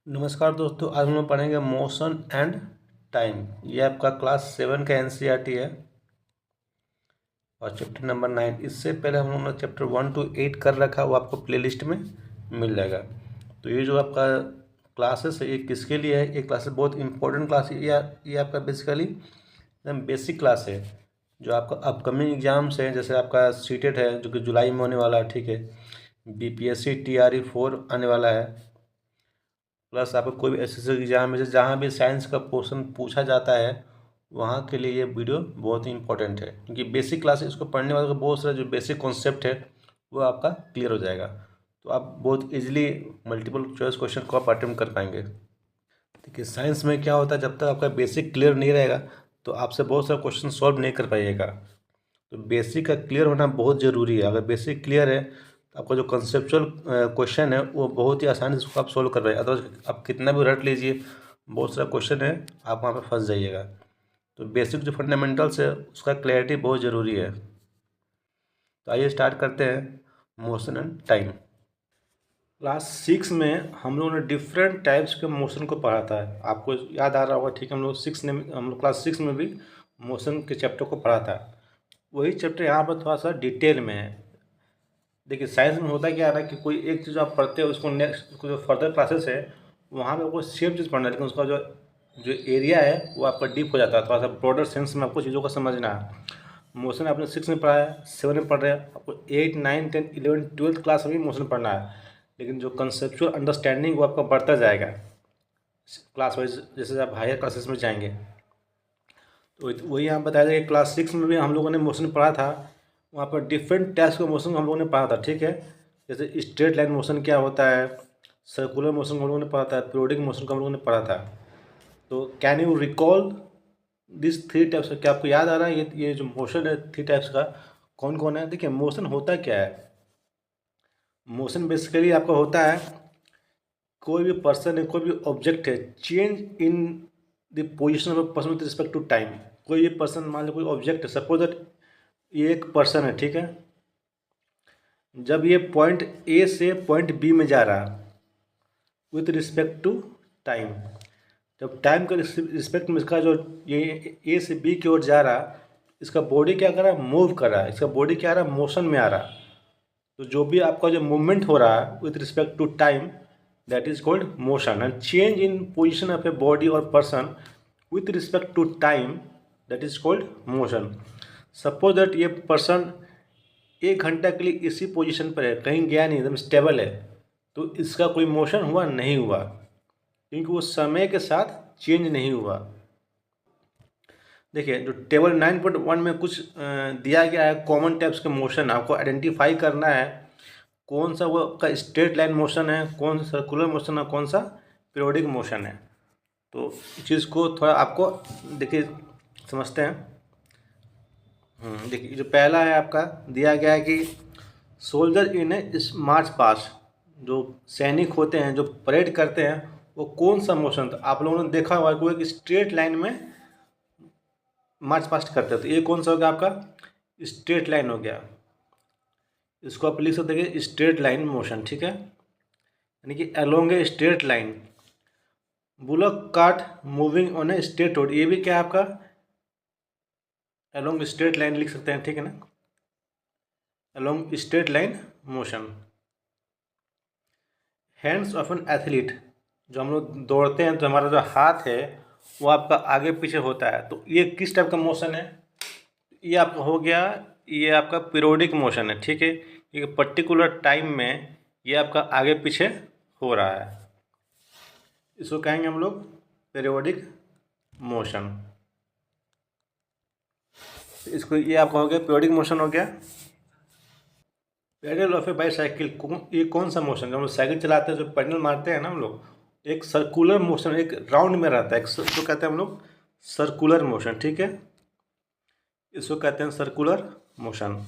नमस्कार दोस्तों, आज हम लोग पढ़ेंगे मोशन एंड टाइम। ये आपका क्लास 7 का एनसीईआरटी है और चैप्टर नंबर 9। इससे पहले हम लोगों ने चैप्टर 1 to 8 कर रखा, वो आपको प्लेलिस्ट में मिल जाएगा। तो ये जो आपका क्लासेस है ये किसके लिए है? ये क्लासेस बहुत इंपॉर्टेंट क्लास है। ये आपका बेसिकली एकदम बेसिक क्लास है जो आपका अपकमिंग एग्जाम्स है। जैसे आपका सीटेट है जो कि जुलाई में होने वाला है, ठीक है। बीपीएससी टीआरई 4 आने वाला है। प्लस आपको कोई भी एसएससी एग्जाम में जहाँ भी साइंस का पोर्शन पूछा जाता है वहाँ के लिए ये वीडियो बहुत ही इंपॉर्टेंट है, क्योंकि बेसिक क्लास इसको पढ़ने वाले को बहुत सारे जो बेसिक कॉन्सेप्ट है वो आपका क्लियर हो जाएगा। तो आप बहुत इजीली मल्टीपल चॉइस क्वेश्चन को आप अटेम्प्ट कर पाएंगे। देखिए, साइंस में क्या होता है, जब तक आपका बेसिक क्लियर नहीं रहेगा तो आपसे बहुत सारे क्वेश्चन सॉल्व नहीं कर पाइएगा। तो बेसिक का क्लियर होना बहुत ज़रूरी है। अगर बेसिक क्लियर है तो आपका जो कंसेप्चुअल क्वेश्चन है वो बहुत ही आसानी से उसको आप सोल्व कर पाएंगे। अदरवाइज आप कितना भी रट लीजिए, बहुत सारा क्वेश्चन है, आप वहाँ पे फंस जाइएगा। तो बेसिक जो फंडामेंटल्स है उसका क्लैरिटी बहुत ज़रूरी है। तो आइए स्टार्ट करते हैं मोशन एंड टाइम। क्लास 6 में हम लोगों ने डिफरेंट टाइप्स के मोशन को पढ़ा था, आपको याद आ रहा होगा, ठीक है। हम लोग क्लास 6 में भी मोशन के चैप्टर को पढ़ा था। वही चैप्टर यहाँ पर थोड़ा सा डिटेल में है। देखिए, साइंस में होता क्या है ना कि कोई एक चीज़ आप पढ़ते हो, उसको नेक्स्ट उसको जो फर्दर क्लासेस है वहाँ पे आपको सेम चीज़ पढ़ना है, लेकिन उसका जो जो एरिया है वो आपका डीप हो जाता है। थोड़ा सा ब्रॉडर सेंस में आपको चीज़ों को समझना है। मोशन आपने 6 में पढ़ा है, 7 में पढ़ रहे हैं, आपको 8, 9, 10, 11, 12th क्लास में भी मोशन पढ़ना है। लेकिन जो कंसेप्चुअल अंडरस्टैंडिंग वो आपका बढ़ता जाएगा क्लास वाइज, जैसे आप हायर क्लासेस में जाएंगे। तो वही यहाँ बताया जाएगा। क्लास 6 में भी हम लोगों ने मोशन पढ़ा था, वहाँ पर डिफरेंट टाइप्स के मोशन हम लोगों ने पढ़ा था, ठीक है। जैसे स्ट्रेट लाइन मोशन क्या होता है, सर्कुलर मोशन हम लोगों ने पढ़ा था, पीरियोडिक मोशन को हम लोगों ने पढ़ा था। तो can you recall this 3 types? क्या आपको याद आ रहा है ये जो मोशन है 3 टाइप्स का कौन कौन है? देखिए, मोशन होता क्या है। मोशन बेसिकली आपका होता है, कोई भी पर्सन है, कोई भी ऑब्जेक्ट है, change in the position of a person with respect to time. कोई भी पर्सन, मान लो कोई ऑब्जेक्ट है, सपोज दैट ये एक पर्सन है, ठीक है। जब ये पॉइंट ए से पॉइंट बी में जा रहा है विथ रिस्पेक्ट टू टाइम, जब टाइम के रिस्पेक्ट में इसका जो ये ए से बी की ओर जा रहा है, इसका बॉडी क्या कर रहा है, मूव कर रहा है, इसका बॉडी क्या आ रहा है, मोशन में आ रहा है। तो जो भी आपका जो मूवमेंट हो रहा है with respect to time, that is called motion. And change in position of a body और person with respect to time, that is called motion. Suppose that ये पर्सन 1 घंटा के लिए इसी पोजीशन पर है, कहीं गया नहीं, एकदम स्टेबल है, तो इसका कोई मोशन हुआ नहीं हुआ, क्योंकि वो समय के साथ चेंज नहीं हुआ। देखिए, जो टेबल 9.1 में कुछ दिया गया है कॉमन टाइप्स के मोशन, आपको आइडेंटिफाई करना है कौन सा वो का स्ट्रेट लाइन मोशन है, कौन सा सर्कुलर मोशन है, कौन सा पीरियोडिक मोशन है। तो इस चीज़ को थोड़ा आपको देखिए समझते हैं। देखिए, जो पहला है आपका दिया गया है कि सोल्जर इन ए मार्च पास्ट, जो सैनिक होते हैं जो परेड करते हैं वो कौन सा मोशन था। आप लोगों ने देखा हुआ है, कोई एक स्ट्रेट लाइन में मार्च पास्ट करते हैं, तो ये कौन सा हो गया आपका, स्ट्रेट लाइन हो गया। इसको आप लिख सकते हैं स्ट्रेट लाइन मोशन, ठीक है, यानी कि along a straight line. Bullock cart moving on a straight road, ये भी क्या है आपका अलोंग स्ट्रेट लाइन लिख सकते हैं, ठीक है ना, along straight line motion. Hands of an athlete, जो हम लोग दौड़ते हैं तो हमारा जो हाथ है वो आपका आगे पीछे होता है, तो ये किस टाइप का मोशन है, ये आपका हो गया, ये आपका पीरियोडिक मोशन है, ठीक है। एक पर्टिकुलर टाइम में ये आपका आगे पीछे हो रहा है, इसको कहेंगे हम लोग पीरियोडिक मोशन। इसको ये आपका हो गया पीरियोडिक मोशन हो गया। पैडल ऑफ ए बाईसाइकिल, ये कौन सा मोशन, जब हम लोग साइकिल चलाते हैं जो पैडल मारते हैं ना हम लोग, एक सर्कुलर मोशन, एक राउंड में रहता है, इसको कहते हैं हम लोग सर्कुलर मोशन, ठीक है, इसको कहते हैं circular motion.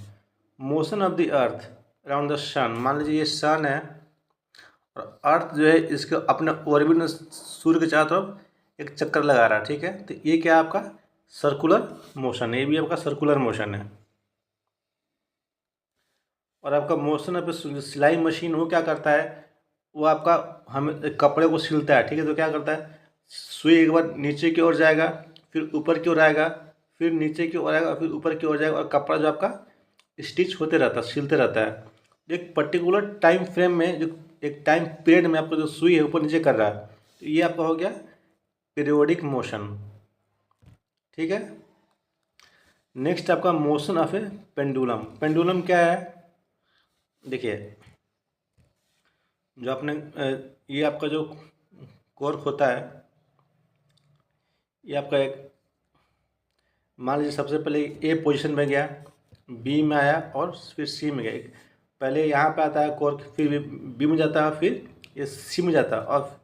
Motion of the earth around the sun, मान लीजिए ये सन है और अर्थ जो है इसके अपने ऑर्बिट में सूर्य के चारों तरफ एक चक्कर लगा रहा है, ठीक है, तो ये क्या है आपका सर्कुलर मोशन है, ये भी आपका सर्कुलर मोशन है। और आपका मोशन ऑफ सिलाई मशीन वो क्या करता है, वो आपका हम कपड़े को सिलता है, ठीक है। तो क्या करता है, सुई एक बार नीचे की ओर जाएगा, फिर ऊपर की ओर आएगा, फिर नीचे की ओर आएगा, फिर ऊपर की ओर जाएगा, और कपड़ा जो आपका स्टिच होते रहता है, सिलते रहता है। एक पर्टिकुलर टाइम फ्रेम में, जो एक टाइम पीरियड में आपका जो सुई है ऊपर नीचे कर रहा है, तो ये आपका हो गया पीरियोडिक मोशन, ठीक है। नेक्स्ट आपका motion of A pendulum. Pendulum क्या है, देखिए, जो आपने ये आपका जो कोर्क होता है, ये आपका एक, मान लीजिए सबसे पहले ए पोजीशन में गया, बी में आया, और फिर सी में गया। पहले यहाँ पे आता है कोर्क, फिर बी में जाता है, फिर ये सी में जाता है, और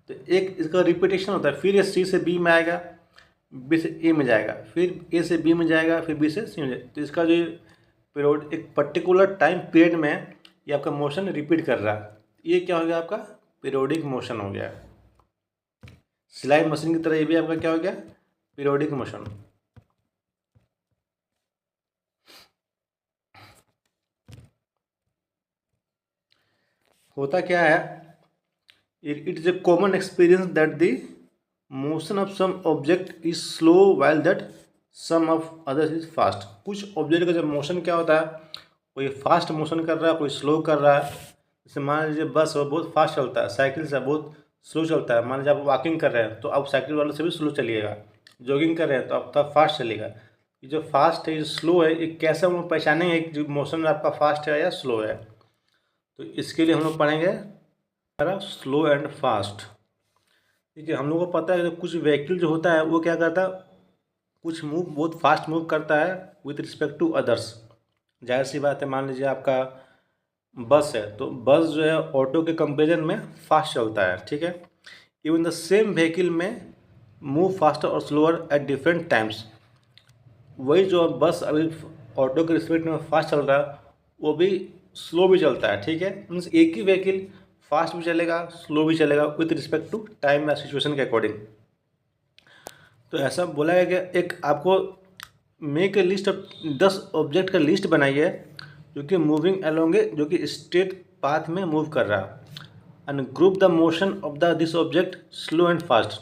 तो एक इसका रिपीटेशन होता है। फिर ये सी से बी में आएगा, बी से ए में जाएगा, फिर ए से बी में जाएगा, फिर बी से सी में जाएगा। तो इसका जो पीरियड, एक पर्टिकुलर टाइम पीरियड में ये आपका मोशन रिपीट कर रहा है, ये क्या हो गया, आपका पीरियोडिक मोशन हो गया। सिलाई मशीन की तरह ये भी आपका क्या हो गया, पीरियोडिक मोशन। होता क्या है, it is a common experience that the motion of some object is slow while that some of others is fast. कुछ ऑब्जेक्ट का जब मोशन क्या होता है, कोई फास्ट मोशन कर रहा है, कोई स्लो कर रहा है। जैसे मान लीजिए बस वो बहुत फास्ट चलता है, साइकिल से बहुत स्लो चलता है। मान लीजिए आप वॉकिंग कर रहे हैं तो आप साइकिल वाले से भी स्लो चलिएगा, जॉगिंग कर रहे हैं तो आपका फास्ट चलेगा। ये जो फास्ट है, ये स्लो है, ये कैसे हम लोग पहचानेंगे कि मोशन आपका फास्ट है या स्लो है। तो इसके लिए हम लोग पढ़ेंगे स्लो एंड फास्ट। ठीक है, हम लोगों को पता है कि कुछ व्हीकल जो होता है वो क्या करता है, कुछ मूव बहुत फास्ट मूव करता है विथ रिस्पेक्ट टू अदर्स। जाहिर सी बात है, मान लीजिए आपका बस है, तो बस जो है ऑटो के कंपेरिजन में फास्ट चलता है, ठीक है। इवन द सेम व्हीकल में मूव फास्टर और स्लोअर एट डिफरेंट टाइम्स। वही जो बस अभी ऑटो के रिस्पेक्ट में फास्ट चल रहा है, वो भी स्लो भी चलता है, ठीक है। मीन्स एक ही व्हीकल फास्ट भी चलेगा, स्लो भी चलेगा विथ रिस्पेक्ट टू टाइम या सिचुएशन के अकॉर्डिंग। तो ऐसा बोला है कि एक आपको make a list of 10 object का लिस्ट बनाइए जो कि मूविंग अलोंग ए, जो कि स्ट्रेट पाथ में मूव कर रहा है, and group the motion of the this object slow and fast.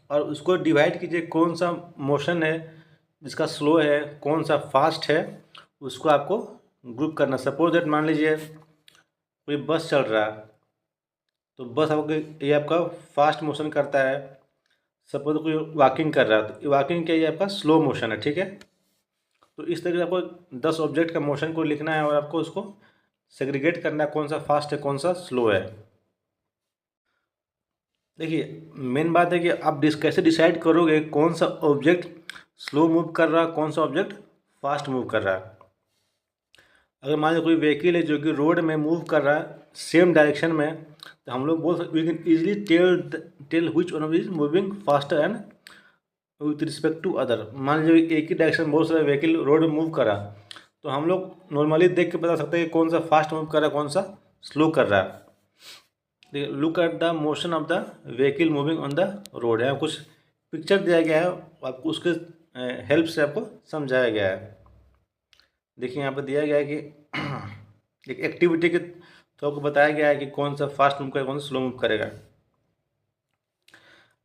और उसको डिवाइड कीजिए, कौन सा मोशन है जिसका स्लो है, कौन सा फास्ट है, उसको आपको ग्रुप करना। सपोज दैट मान लीजिए कोई बस चल रहा है, तो बस आपको ये आपका फास्ट मोशन करता है। सपोज कोई वॉकिंग कर रहा है, तो वॉकिंग क्या, ये आपका स्लो मोशन है, ठीक है। तो इस तरीके से आपको 10 ऑब्जेक्ट का मोशन को लिखना है और आपको उसको सेग्रीगेट करना है, कौन सा फास्ट है कौन सा स्लो है। देखिए, मेन बात है कि आप कैसे डिसाइड करोगे कौन सा ऑब्जेक्ट स्लो मूव कर रहा है, कौन सा ऑब्जेक्ट फास्ट मूव कर रहा है। अगर मान लीजिए कोई व्हीकल है जो कि रोड में मूव कर रहा है सेम डायरेक्शन में, तो हम लोग बोल सकते, we can easily tell which one is moving faster and with respect to other. मान लीजिए एक ही डायरेक्शन बहुत सारे व्हीकल रोड में मूव कर रहा, तो हम लोग नॉर्मली देख के बता सकते हैं कि कौन सा फास्ट मूव कर रहा है, कौन सा स्लो कर रहा है। Look at the motion of the vehicle moving on the road. यहाँ कुछ पिक्चर दिया गया है, आपको उसके हेल्प से आपको समझाया गया है। देखिए यहाँ पर दिया गया है कि एक एक्टिविटी के तो आपको बताया गया है कि कौन सा फास्ट मूव करेगा, कौन सा स्लो मूव करेगा।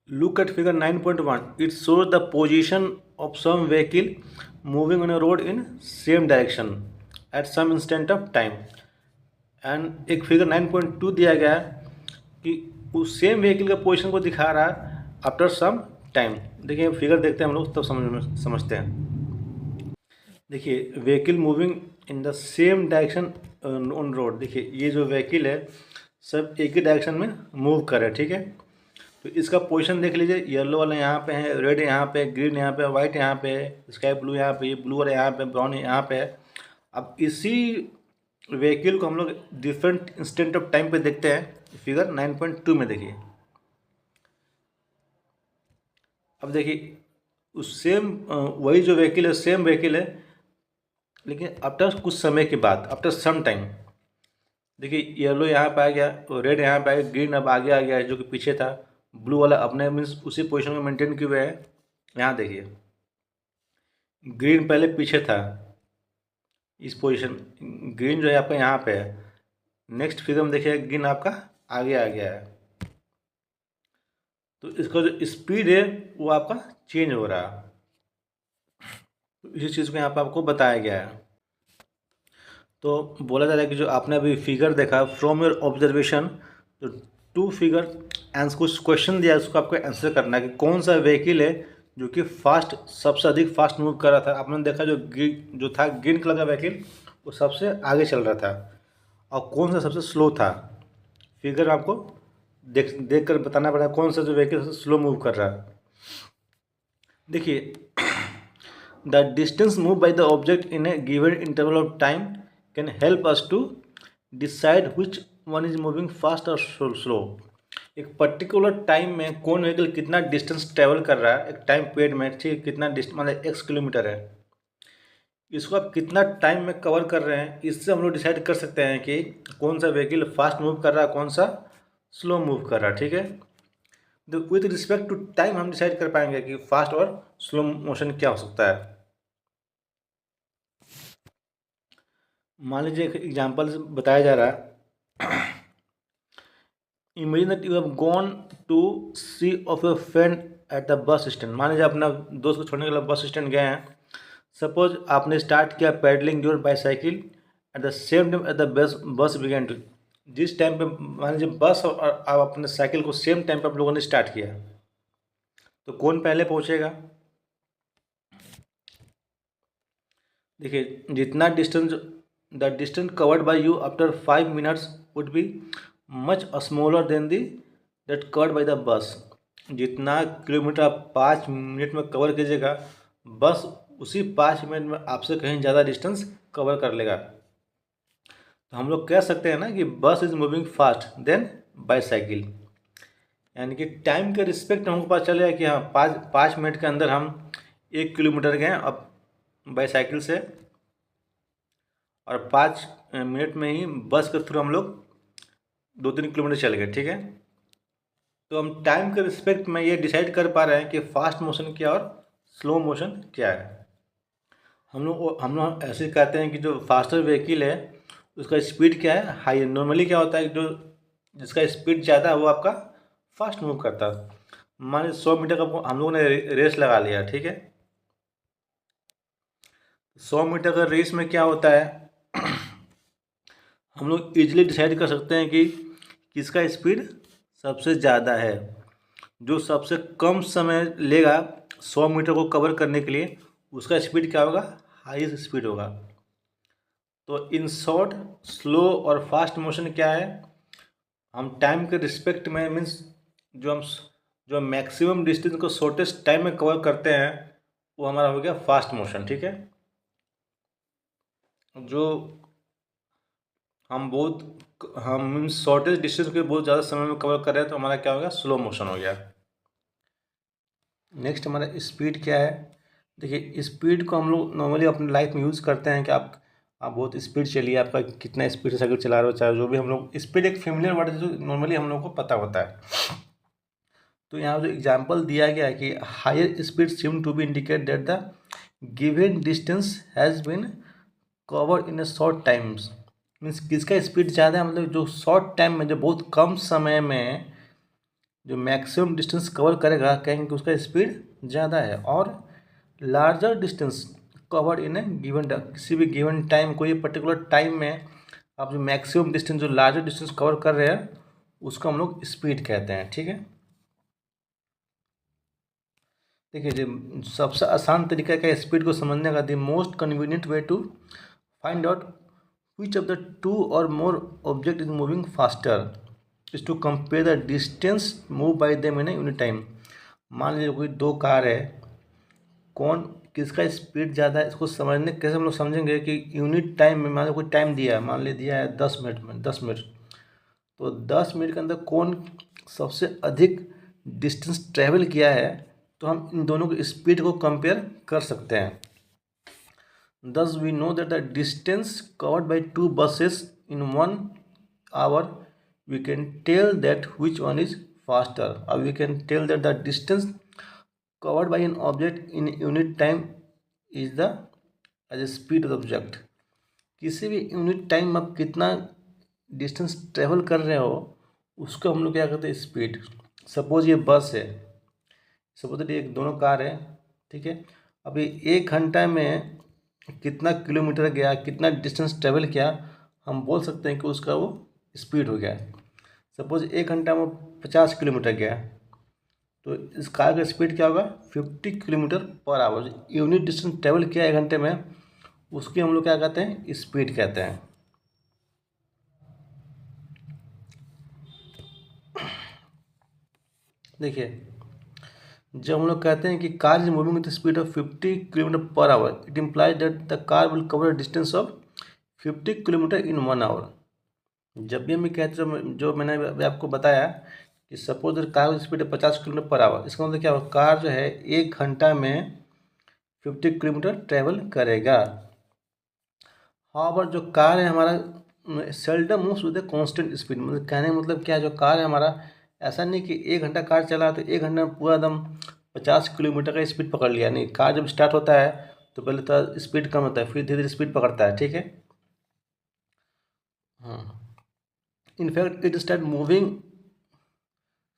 Look at figure 9.1. It shows the position of some vehicle moving on a road in same direction at some instant of time. And एक फिगर 9.2 दिया गया है कि उस सेम व्हीकल का पोजीशन को दिखा रहा है आफ्टर सम टाइम। देखिए फिगर देखते हैं हम लोग, तब समझते हैं। देखिए, vehicle moving in the same direction on road. देखिए ये जो व्हीकल है सब एक ही डायरेक्शन में मूव कर रहे हैं, ठीक है। तो इसका पोजीशन देख लीजिए, येलो वाला यहाँ पे है, रेड यहाँ पे, ग्रीन यहाँ पे, वाइट यहाँ पे, स्काई ब्लू यहाँ पे, ब्लू वाला यहाँ पे, ब्राउन यहाँ पे है। अब इसी व्हीकल को हम लोग डिफरेंट इंस्टेंट ऑफ टाइम पे देखते हैं। फिगर 9.2 में देखिए, अब देखिए उस सेम वही जो व्हीकल है सेम व्हीकल है, लेकिन आफ्टर कुछ समय के बाद, आफ्टर सम टाइम, देखिए येलो यहाँ पे आ गया, रेड यहाँ पे आ गया, ग्रीन अब आगे आ गया है जो कि पीछे था, ब्लू वाला अपने मीन्स उसी पोजीशन में मेंटेन किए हुए है। यहाँ देखिए ग्रीन पहले पीछे था, इस पोजीशन, ग्रीन जो है आपका यहाँ पे है, नेक्स्ट फिगर में देखिए गिन आपका आगे आ गया है, तो इसका जो स्पीड है वो आपका चेंज हो रहा है। तो इसी चीज़ को यहाँ पर आपको बताया गया है। तो बोला जा रहा है कि जो आपने अभी फिगर देखा फ्रॉम योर ऑब्जर्वेशन, जो टू फिगर आंसर कुछ क्वेश्चन दिया है उसको आपको आंसर करना है कि कौन सा व्हीकल है जो कि फास्ट सबसे अधिक फास्ट मूव कर रहा था। आपने देखा जो था ग्रीन कलर का व्हीकल वो सबसे आगे चल रहा था, और कौन सा सबसे स्लो था। फिगर आपको देख कर बताना पड़ा कौन सा जो व्हीकल सबसे स्लो मूव कर रहा है। देखिए the distance move by the object in a given interval of time can help us to decide which one is moving fast और स्लो। एक पर्टिकुलर टाइम में कौन व्हीकल कितना डिस्टेंस ट्रेवल कर रहा है, एक टाइम पीरियड में, ठीक कितना डिस्टेंस मतलब x किलोमीटर है, इसको आप कितना टाइम में कवर कर रहे हैं, इससे हम लोग डिसाइड कर सकते हैं कि कौन सा व्हीकल फास्ट मूव कर रहा है, कौन सा स्लो मूव कर रहा है। ठीक है, तो विथ रिस्पेक्ट टू टाइम हम डिसाइड कर पाएंगे कि फास्ट और स्लो मोशन क्या हो सकता है। मान लीजिए एक एग्जाम्पल बताया जा रहा है, imagine that you have gone to see off your friend at the bus stand. मान लीजिए अपना दोस्त को छोड़ने के लिए बस स्टैंड गए हैं। सपोज आपने स्टार्ट किया pedalling your bicycle at the same time at the bus begin to. जिस टाइम पे मान लीजिए बस और आप अपने साइकिल को सेम टाइम पे आप लोगों ने स्टार्ट किया, तो कौन पहले पहुंचेगा। देखिए जितना distance the distance covered bye you after 5 minutes would be much smaller than the that covered by the बस। जितना किलोमीटर आप 5 मिनट में कवर कीजिएगा, बस उसी 5 मिनट में आपसे कहीं ज़्यादा डिस्टेंस कवर कर लेगा। तो हम लोग कह सकते हैं ना कि bus is moving fast than bicycle, यानी कि टाइम के रिस्पेक्ट हमको पता चलेगा कि हाँ पाँच मिनट के अंदर हम 1 किलोमीटर गए अब बाईसाइकिल से, और 5 मिनट में ही बस के थ्रू हम लोग 2-3 किलोमीटर चल गए। ठीक है, तो हम टाइम के रिस्पेक्ट में ये डिसाइड कर पा रहे हैं कि फास्ट मोशन क्या और स्लो मोशन क्या है। हम लोग ऐसे कहते हैं कि जो फास्टर व्हीकल है उसका स्पीड क्या है, हाई। नॉर्मली क्या होता है जो जिसका स्पीड ज़्यादा है वो आपका फास्ट मूव करता है। मान लीजिए 100 मीटर का हम लोगों ने रेस लगा लिया। ठीक है, 100 मीटर का रेस में क्या होता है, हम लोग इजीली डिसाइड कर सकते हैं कि किसका स्पीड सबसे ज़्यादा है। जो सबसे कम समय लेगा 100 मीटर को कवर करने के लिए उसका स्पीड क्या होगा, हाईएस्ट स्पीड होगा। तो इन शॉर्ट स्लो और फास्ट मोशन क्या है, हम टाइम के रिस्पेक्ट में मीन्स जो मैक्सिमम डिस्टेंस को शॉर्टेस्ट टाइम में कवर करते हैं वो हमारा हो गया फास्ट मोशन। ठीक है, जो हम मीन्स शॉर्टेस्ट डिस्टेंस को बहुत ज़्यादा समय में कवर कर रहे हैं तो हमारा क्या हो गया, स्लो मोशन हो गया। नेक्स्ट हमारा स्पीड क्या है। देखिए स्पीड को हम लोग नॉर्मली अपनी लाइफ में यूज़ करते हैं कि आप बहुत स्पीड चलिए, आपका कितना स्पीड से साइकिल चला रहे हो, चाहे जो भी हम लोग स्पीड एक फेमिलियर वर्ड है जो नॉर्मली हम लोग को पता होता है। तो यहाँ जो एग्जांपल दिया गया है कि higher speed seem to be indicate that the given distance has been covered in a short times. Means किसका स्पीड ज़्यादा है, मतलब जो शॉर्ट टाइम में जो बहुत कम समय में जो मैक्सिमम डिस्टेंस कवर करेगा कहेंगे कि उसका स्पीड ज़्यादा है। और larger distance covered in a given किसी भी गिवन टाइम, कोई पर्टिकुलर टाइम में आप जो मैक्सिमम डिस्टेंस जो लार्जर डिस्टेंस कवर कर रहे हैं उसको हम लोग स्पीड कहते हैं। ठीक है, देखिए जो सबसे आसान तरीका क्या है स्पीड को समझने का, the most convenient way to find out which of the two और more object is moving faster is to compare the distance move by them in a unit time. मान लीजिए कोई दो कार है, कौन किसका स्पीड ज़्यादा है इसको समझने कैसे हम लोग समझेंगे कि यूनिट टाइम में, मान लो कोई टाइम दिया है, मान ली दिया है 10 मिनट में, 10 मिनट, तो 10 मिनट के अंदर कौन सबसे अधिक डिस्टेंस ट्रैवल किया है, तो हम इन दोनों की स्पीड को कंपेयर कर सकते हैं। Thus we know that the distance covered by two buses in 1 hour, we can tell that which one is faster, or we can tell that the distance covered by an object in unit time is the speed of the object। किसी भी unit time में आप कितना distance travel कर रहे हो उसको हम लोग क्या कहते हैं, स्पीड। सपोज ये बस है, सपोज ये दोनों कार है, ठीक है। अभी 1 घंटा में कितना किलोमीटर गया, कितना डिस्टेंस ट्रेवल किया, हम बोल सकते हैं कि उसका वो स्पीड हो गया। सपोज 1 घंटा में 50 किलोमीटर गया, तो इस कार का स्पीड क्या होगा, 50 kilometre per our. Unit distance travel किया 1 घंटे में, उसकी हम लोग क्या कहते हैं, स्पीड कहते हैं। देखिए, जब हम लोग कहते हैं कि car is moving with speed of 50 kilometre per hour, it implies that the car will cover distance of 50 kilometre in 1 hour. जब भी हम कहते हैं, जो मैंने अभी आपको बताया कि सपोज कार की स्पीड है 50 किलोमीटर पर आवर, इसका मतलब क्या होगा, कार जो है 1 घंटा में 50 किलोमीटर ट्रेवल करेगा। हाँ, पर जो कार है हमारा seldom moves with a constant speed. मतलब कहने का मतलब क्या है, जो कार है हमारा, ऐसा नहीं कि 1 घंटा कार चला तो 1 घंटा में पूरा एकदम 50 किलोमीटर का स्पीड पकड़ लिया। नहीं, कार जब स्टार्ट होता है तो पहले तो स्पीड कम होता है, फिर धीरे धीरे स्पीड पकड़ता है, ठीक है। हाँ, in fact it start moving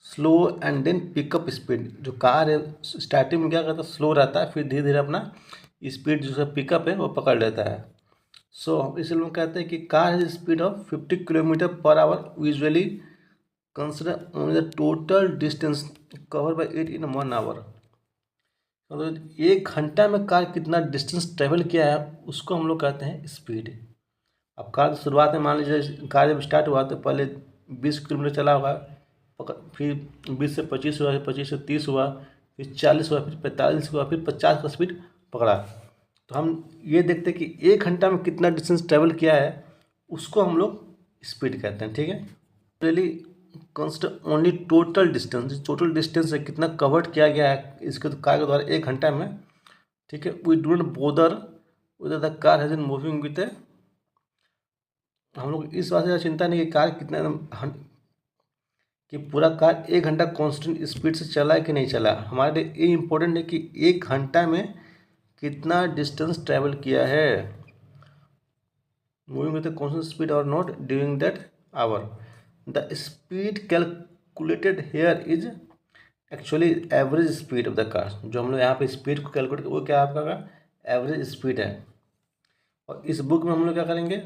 slow and then pick up speed. जो कार है स्टार्टिंग में क्या करता है, स्लो रहता है, फिर धीरे धीरे अपना स्पीड जो पिकअप है वो पकड़ लेता है। सो इसलिए लोग कहते हैं कि car has speed of 50 kilometre per hour, usually consider only the total distance cover by it in 1 hour. मतलब 1 घंटा में कार कितना डिस्टेंस ट्रेवल किया है उसको हम लोग कहते हैं स्पीड। अब कार शुरुआत में मान लीजिए कार जब स्टार्ट हुआ तो पहले 20 किलोमीटर चला होगा, फिर 20 से 25 हुआ, फिर 25 से 30 हुआ, फिर 40 हुआ, फिर 45 हुआ, फिर 50 का स्पीड पकड़ा। तो हम ये देखते हैं कि 1 घंटा में कितना डिस्टेंस ट्रेवल किया है उसको हम लोग स्पीड कहते हैं, ठीक है। Really consider only total distance, total distance है कितना कवर्ड किया गया है इसके कार के द्वारा 1 घंटा में, ठीक है। We don't bother whether the car has been moving with a, हम लोग इस बात से चिंता नहीं कि कार कितना कि पूरा कार 1 घंटा कांस्टेंट स्पीड से चला है कि नहीं चला। हमारे लिए ये इम्पोर्टेंट है कि 1 घंटा में कितना डिस्टेंस ट्रैवल किया है, मूविंग विद कांस्टेंट स्पीड और not during that hour. The speed calculated here is actually average speed of the car. जो हम लोग यहाँ पे स्पीड को कैलकुलेट वो क्या आपका एवरेज स्पीड है। और इस बुक में हम लोग क्या करेंगे,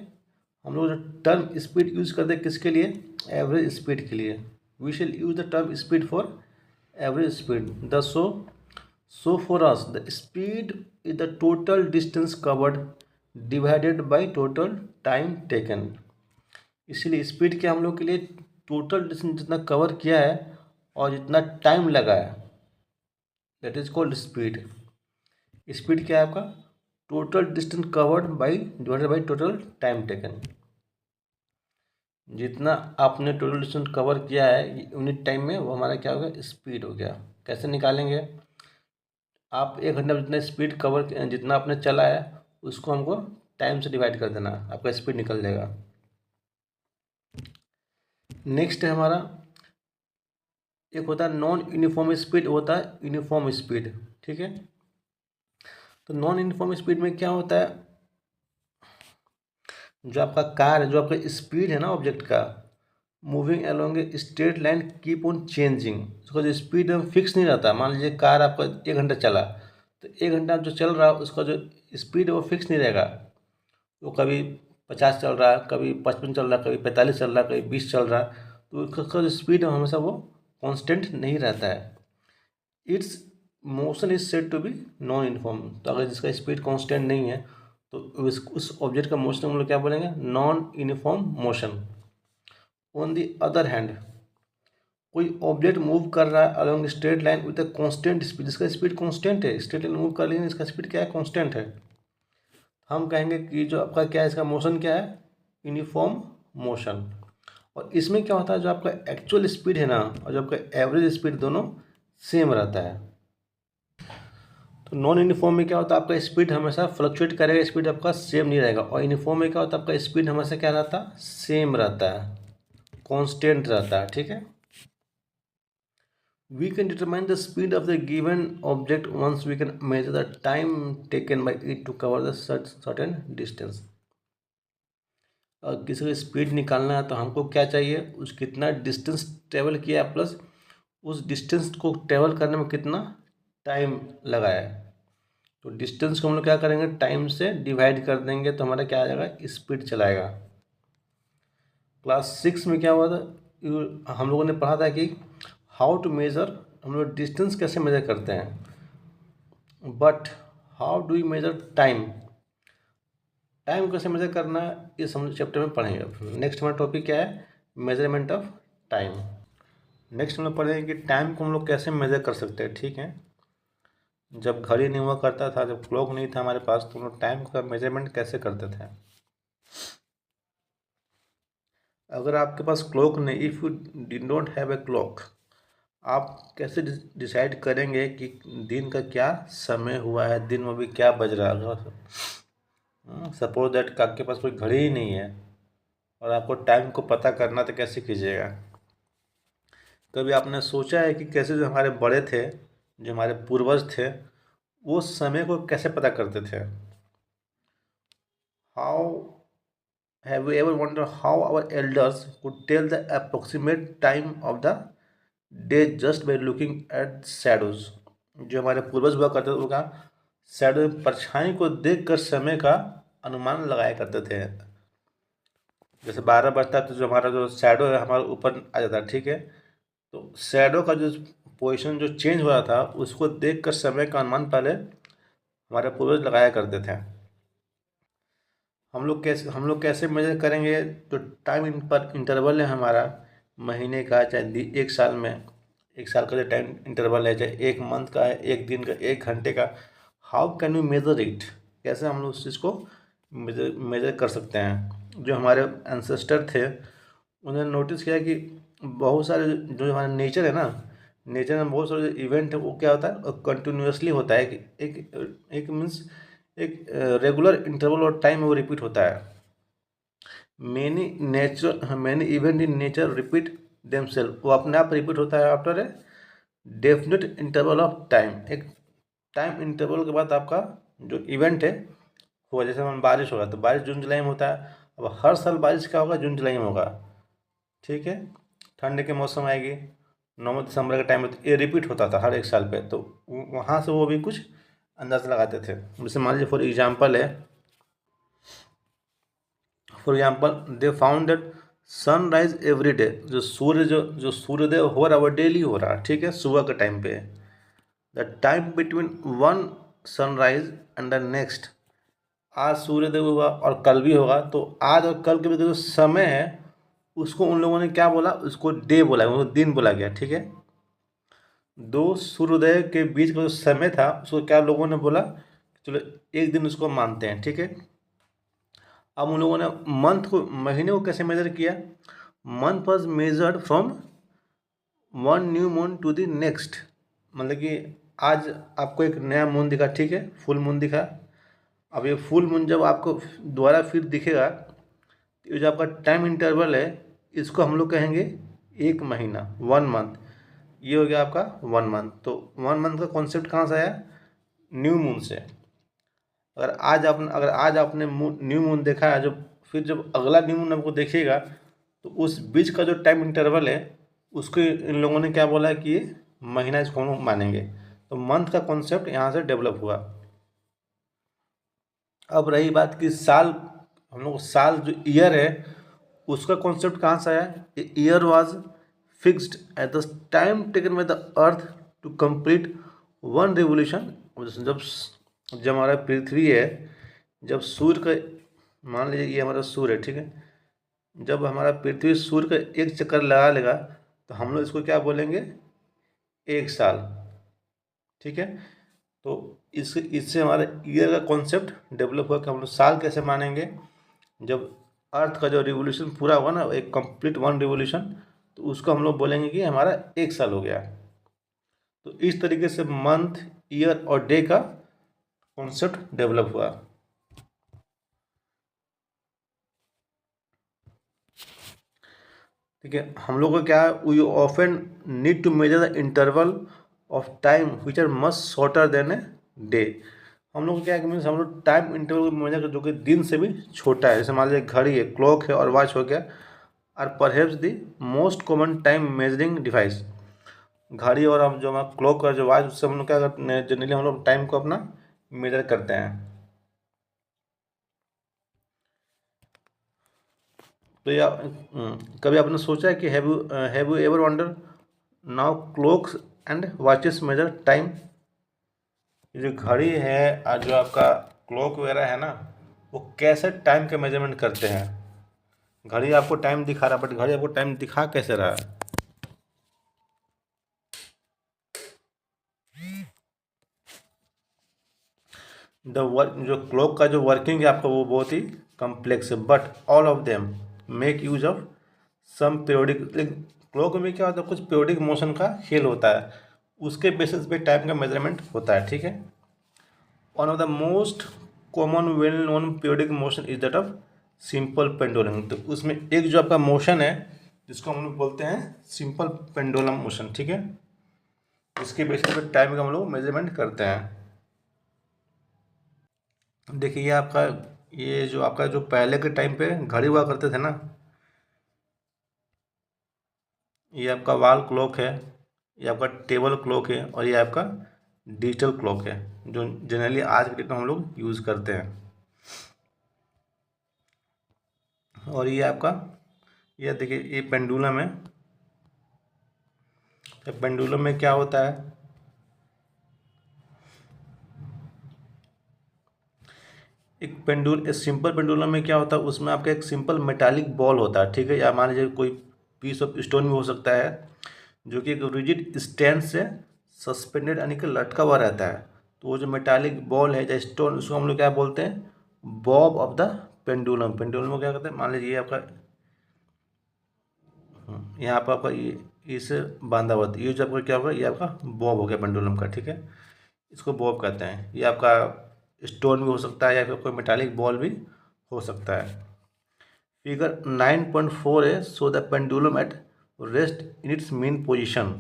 हम लोग जो टर्म स्पीड यूज करते हैं किसके लिए, एवरेज स्पीड के लिए। We shall use the term speed for average speed. The so for us the speed is the total distance covered divided by total time taken. इसीलिए स्पीड क्या हम लोग के लिए टोटल डिस्टेंस जितना कवर किया है और जितना टाइम लगा है, that is called speed. Speed क्या है आपका, total distance covered by divided by total time taken. जितना आपने टोटल डिस्टेंस कवर किया है यूनिट टाइम में वो हमारा क्या होगा, स्पीड हो गया। कैसे निकालेंगे, आप 1 घंटे में जितना स्पीड कवर जितना आपने चला है उसको हमको टाइम से डिवाइड कर देना, आपका स्पीड निकल जाएगा। नेक्स्ट है हमारा, एक होता है नॉन यूनिफॉर्म स्पीड, होता है यूनिफॉर्म स्पीड, ठीक है। तो नॉन यूनिफॉर्म स्पीड में क्या होता है, जो आपका कार है, जो आपका स्पीड है ना ऑब्जेक्ट का, moving along a straight line keep on changing. उसका जो स्पीड है फिक्स नहीं रहता। मान लीजिए कार आपका 1 घंटा चला तो 1 घंटा जो चल रहा है उसका जो स्पीड है वो फिक्स नहीं रहेगा। वो कभी 50 चल रहा है, कभी 55 चल रहा है, कभी 45 चल रहा है, कभी 20 चल रहा है। तो उसका जो स्पीड है हमेशा वो कॉन्स्टेंट नहीं रहता है। Its motion is said to be non uniform. तो अगर जिसका स्पीड कांस्टेंट नहीं है तो उस ऑब्जेक्ट का मोशन हम लोग क्या बोलेंगे, non uniform motion. On the other hand, कोई ऑब्जेक्ट मूव कर रहा है along straight line with a constant speed, जिसका स्पीड कांस्टेंट है, स्ट्रेट लाइन मूव कर रही है, इसका स्पीड क्या है, कांस्टेंट है। हम कहेंगे कि जो आपका क्या है, इसका मोशन क्या है, यूनिफॉर्म मोशन। और इसमें क्या होता है, जो आपका एक्चुअल स्पीड है ना और जो आपका एवरेज स्पीड दोनों सेम रहता है। तो नॉन यूनिफॉर्म में क्या होता है, आपका स्पीड हमेशा फ्लक्चुएट करेगा, स्पीड आपका सेम नहीं रहेगा। और यूनिफॉर्म में क्या होता है, आपका स्पीड हमेशा क्या रहता है, सेम रहता है, कांस्टेंट रहता है, ठीक है। We can determine the speed of the given object once we can measure the time taken by it to cover the certain distance. और किसी को स्पीड निकालना है तो हमको क्या चाहिए, उस कितना डिस्टेंस ट्रेवल किया प्लस उस डिस्टेंस को ट्रेवल करने में कितना टाइम लगा है। तो डिस्टेंस को हम लोग क्या करेंगे, टाइम से डिवाइड कर देंगे तो हमारा क्या आ जाएगा, स्पीड चलाएगा। क्लास 6 में क्या हुआ था, हम लोगों ने पढ़ा था कि हाउ टू मेज़र, हम लोग डिस्टेंस कैसे मेज़र करते हैं, but how do you measure time, time कैसे मेज़र करना है इस हम चैप्टर में पढ़ेंगे। नेक्स्ट हमारा टॉपिक क्या है, मेजरमेंट ऑफ टाइम। नेक्स्ट हम लोग पढ़ेंगे कि टाइम को हम लोग कैसे मेज़र कर सकते हैं। ठीक है, जब घड़ी नहीं हुआ करता था, जब क्लॉक नहीं था हमारे पास, तो हम लोग टाइम का मेजरमेंट कैसे करते थे। अगर आपके पास क्लॉक नहीं, if you did not have a clock, आप कैसे डिसाइड करेंगे कि दिन का क्या समय हुआ है, दिन में भी क्या बज रहा है। सपोज दैट आपके पास कोई घड़ी ही नहीं है और आपको टाइम को पता करना, तो कैसे कीजिएगा। कभी आपने सोचा है कि कैसे जो हमारे बड़े थे, जो हमारे पूर्वज थे, वो समय को कैसे पता करते थे। How have you ever wonder how our elders could tell the approximate time of the day just by looking at shadows. जो हमारे पूर्वज हुआ करते थे, उनका शैडो, परछाई को देखकर समय का अनुमान लगाया करते थे। जैसे 12 बजता है तो जो हमारा जो शैडो है हमारे ऊपर आ जाता है। ठीक है, तो शैडो का जो पोजीशन जो चेंज हो रहा था, उसको देखकर समय का अनुमान पहले हमारे पूर्वज लगाया करते थे। हम लोग कैसे मेजर करेंगे, तो टाइम पर इंटरवल है हमारा महीने का, चाहे एक साल में, एक साल का जो टाइम इंटरवल है, चाहे एक मंथ का है, एक दिन का, एक घंटे का। How can we measure it, कैसे हम लोग उस चीज़ को मेजर कर सकते हैं। जो हमारे एंसेस्टर थे, उन्होंने नोटिस किया कि बहुत सारे जो हमारा नेचर है ना, नेचर में बहुत सारे इवेंट है, वो क्या होता है, कंटिन्यूसली होता है कि एक मीन्स एक रेगुलर इंटरवल और टाइम में वो रिपीट होता है। Many event in nature repeat themselves, वो अपने आप रिपीट होता है after a definite interval of time. एक टाइम इंटरवल के बाद आपका जो इवेंट है होगा। जैसे हम बारिश होगा तो बारिश जून जुलाई में होता है, अब हर साल बारिश क्या होगा, जून जुलाई में होगा। ठीक है, ठंड के मौसम आएगी, नवंबर दिसंबर का टाइम, ये रिपीट होता था हर एक साल पे, तो वहाँ से वो भी कुछ अंदाज़ा लगाते थे। जैसे मान लीजिए for example they found that sunrise every day, जो सूर्योदय हो रहा है वो डेली हो रहा है। ठीक है, सुबह के टाइम पे, the time between one sunrise and the next, आज सूर्योदय हुआ और कल भी होगा, तो आज और कल के बीच जो समय है उसको उन लोगों ने क्या बोला, उसको डे बोला, उसको दिन बोला गया। ठीक है, दो सूर्योदय के बीच का जो समय था उसको क्या लोगों ने बोला, चलो एक दिन उसको मानते हैं। ठीक है, अब उन लोगों ने महीने को कैसे मेजर किया, month was measured from one new moon to the next. मतलब कि आज आपको एक नया मून दिखा, ठीक है, फुल मून दिखा। अब ये फुल मून जब आपको दोबारा फिर दिखेगा, तो ये जो आपका टाइम इंटरवल है, इसको हम लोग कहेंगे एक महीना, 1 मंथ। ये हो गया आपका 1 मंथ। तो 1 मंथ का कॉन्सेप्ट कहाँ से आया, न्यू मून से। अगर आज आपने न्यू मून देखा है, जब फिर जब अगला न्यू मून आपको देखिएगा, तो उस बीच का जो टाइम इंटरवल है उसको इन लोगों ने क्या बोला है कि ये महीना, इसको हम लोग मानेंगे। तो मंथ का कॉन्सेप्ट यहाँ से डेवलप हुआ। अब रही बात कि साल, हम लोग साल जो ईयर है उसका कॉन्सेप्ट कहाँ से आया, year was fixed at the time taken by the earth to complete one revolution. जब जब हमारा पृथ्वी है, जब सूर्य का, मान लीजिए ये हमारा सूर्य है, ठीक है, जब हमारा पृथ्वी सूर्य का एक चक्कर लगा लेगा तो हम लोग इसको क्या बोलेंगे, एक साल। ठीक है, तो इससे हमारा ईयर का कॉन्सेप्ट डेवलप हुआ कि हम लोग साल कैसे मानेंगे। जब अर्थ का जो रिवोल्यूशन पूरा हुआ ना, एक कंप्लीट वन रिवोल्यूशन, तो उसको हम लोग बोलेंगे कि हमारा एक साल हो गया। तो इस तरीके से मंथ, ईयर और डे का कॉन्सेप्ट डेवलप हुआ। ठीक है, हम लोग को क्या है, we often need to measure the interval of time which are much shorter than a day. हम लोग क्या है कि मीन्स हम लोग टाइम इंटरवल मेजर जो कि दिन से भी छोटा है, जैसे मान लीजिए घड़ी है, क्लॉक है और वॉच हो गया, are perhaps the most common time measuring device. घड़ी और हम जो हमारा क्लॉक और जो वॉच, उससे हम लोग क्या करते हैं, जनरली हम लोग टाइम को अपना मेजर करते हैं। तो या कभी आपने सोचा है कि have you ever wonder now clocks and watches measure time. ये जो घड़ी है और जो आपका क्लॉक वगैरह है ना, वो कैसे टाइम के मेजरमेंट करते हैं। घड़ी आपको टाइम दिखा रहा है, बट घड़ी आपको टाइम दिखा कैसे रहा है। जो क्लॉक का जो वर्किंग है आपका वो बहुत ही कम्प्लेक्स है, but all of them make use of some periodic. Clock में क्या होता है, कुछ पीरियोडिक मोशन का खेल होता है, उसके बेसिस पे टाइम का मेजरमेंट होता है, ठीक है। One of the most common well known periodic motion is that of simple pendulum. तो उसमें एक जो आपका मोशन है जिसको हम लोग बोलते हैं सिंपल पेंडुलम मोशन, ठीक है। इसके बेसिस पे टाइम का हम लोग मेजरमेंट करते हैं। देखिए ये आपका, ये जो आपका जो पहले के टाइम पे घड़ी हुआ करते थे ना, ये आपका वॉल क्लॉक है, ये आपका टेबल क्लॉक है, और ये आपका डिजिटल क्लॉक है जो जनरली आज के डेट में हम लोग यूज़ करते हैं। और ये आपका, ये देखिए ये पेंडुलम है। तो पेंडुलम में क्या होता है, एक सिंपल पेंडुलम में क्या होता है, उसमें आपका एक सिंपल मेटालिक बॉल होता है, ठीक है, या मान लीजिए कोई पीस ऑफ स्टोन भी हो सकता है, जो कि एक रिजिड स्टैंड से सस्पेंडेड यानी कि लटका हुआ रहता है। तो वो जो मेटालिक बॉल है या स्टोन, उसको हम लोग क्या बोलते हैं, Bob of the pendulum. Pendulum को क्या कहते हैं, मान लीजिए ये आपका यहाँ पर आपका ये इसे बांधा हुआ था, ये जो आपका क्या होगा, ये आपका बॉब हो गया पेंडुलम का, ठीक है। इसको बॉब कहते हैं। ये आपका स्टोन भी हो सकता है या फिर कोई मेटालिक बॉल भी हो सकता है। फिगर 9.4 है, so the pendulum at rest in its main position.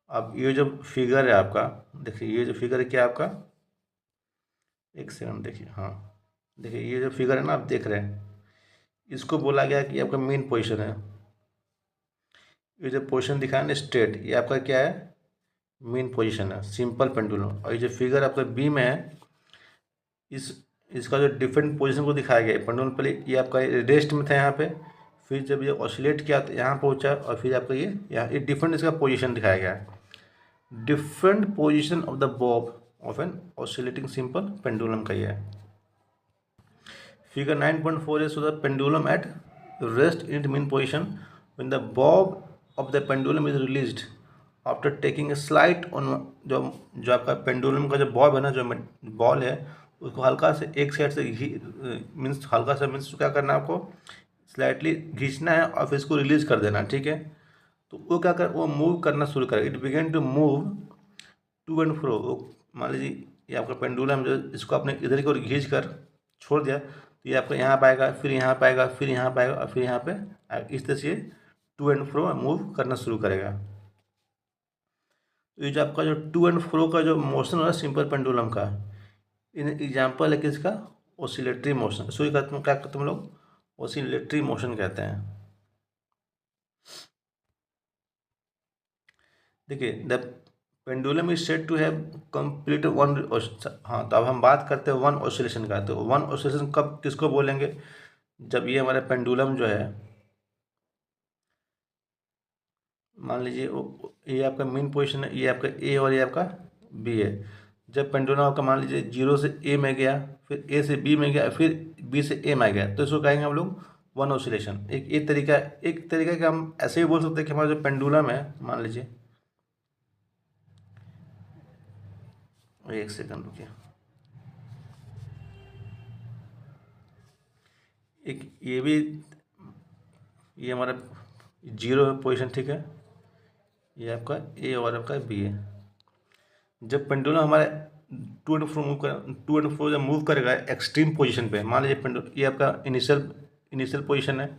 अब ये जो फिगर है आपका, देखिए ये जो फिगर है क्या आपका, एक सेकंड देखिए, हाँ देखिए ये जो फिगर है ना आप देख रहे हैं, इसको बोला गया कि आपका मेन पोजीशन है। ये जो पोजीशन दिखा है ना स्ट्रेट, ये आपका क्या है, मेन पोजीशन है, सिंपल पेंडुलम। और ये जो फिगर आपका बी में है, इस इसका जो डिफरेंट पोजीशन को दिखाया गया है पेंडुलम, पहले ये आपका रेस्ट में था यहाँ पे, फिर जब ये ऑसिलेट किया तो यहाँ पहुँचा, और फिर आपका ये यहाँ ये डिफरेंट इसका पोजीशन दिखाया गया है। Different position of the bob of an oscillating simple pendulum का ये है। Figure 9.4 is so the pendulum at rest in its mean position when the bob of the pendulum is released after taking a slight on जो जो आपका pendulum का जो bob है ना, जो बॉल है, उसको हल्का से एक साइड से मीन्स हल्का सा मीन्स क्या करना है आपको, स्लाइटली खींचना है और फिर इसको रिलीज कर देना, ठीक है। तो वो क्या कर, वो मूव करना शुरू करेगा, it begin to move to and fro. मान लीजिए ये आपका पेंडुलम जो, इसको आपने इधर की ओर खींच कर छोड़ दिया, तो ये आपका यहाँ पाएगा, फिर यहाँ पाएगा, फिर यहाँ पाएगा, और फिर यहाँ पे इस तरह से टू एंड फ्रो मूव करना शुरू करेगा। तो ये जो आपका जो टू एंड फ्रो का जो मोशन हो रहा है सिंपल पेंडुलम का, इन एग्जाम्पल है किसका, ऑसिलेटरी मोशन। इसको क्या कहते हैं हम लोग, ऑसिलेटरी मोशन कहते हैं। देखिए the pendulum is said to have complete one. हाँ, तो अब हम बात करते हैं वन ऑसिलेशन का। तो वन ऑसिलेशन कब किसको बोलेंगे, जब ये हमारा पेंडुलम जो है, मान लीजिए ये आपका मेन पोजीशन है, ये आपका ए और ये आपका बी है। जब पेंडुलम आपका मान लीजिए 0 से ए में गया, फिर ए से बी में गया, फिर बी से ए में गया, तो इसको कहेंगे हम लोग वन ऑसिलेशन। एक तरीका का हम ऐसे ही बोल सकते हैं कि हमारा जो पेंडुलम है, मान लीजिए एक सेकंड रुकिए, एक ये भी, ये हमारा 0 है पोजीशन, ठीक है, ये आपका ए और आपका बी है। जब पेंडुलम हमारे टू एंड फ्रो जब मूव करेगा एक्सट्रीम पोजीशन पे, मान लीजिए पेंडुलम ये आपका इनिशियल पोजीशन है,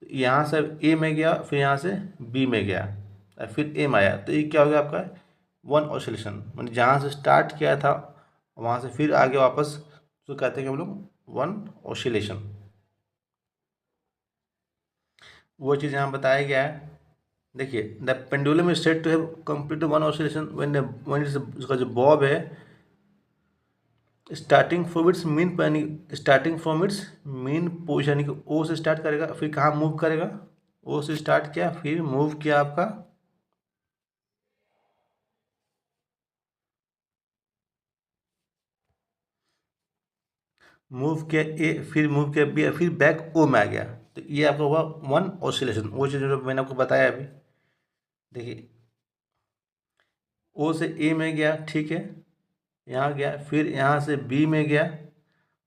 यहाँ से ए में गया, फिर यहाँ से बी में गया, फिर ए में आया, तो ये क्या हो गया आपका वन ऑसिलेशन। मतलब जहाँ से स्टार्ट किया था वहाँ से फिर आगे वापस तो कहते हैं कि हम लोग वन ऑसिलेशन। वो चीज़ यहाँ बताया गया है। देखिए the pendulum is said to have complete one oscillation when its, उसका जो बॉब है starting from its mean position, यानी कि ओ से स्टार्ट करेगा, फिर कहाँ मूव करेगा, ओ से स्टार्ट किया फिर मूव किया आपका ए, फिर मूव किया बी, फिर बैक ओ में आ गया। तो ये आपका हुआ वन ऑसिलेशन। वो चीज़ जो मैंने आपको बताया अभी, देखिए ओ से ए में गया, ठीक है, यहाँ गया, फिर यहाँ से बी में गया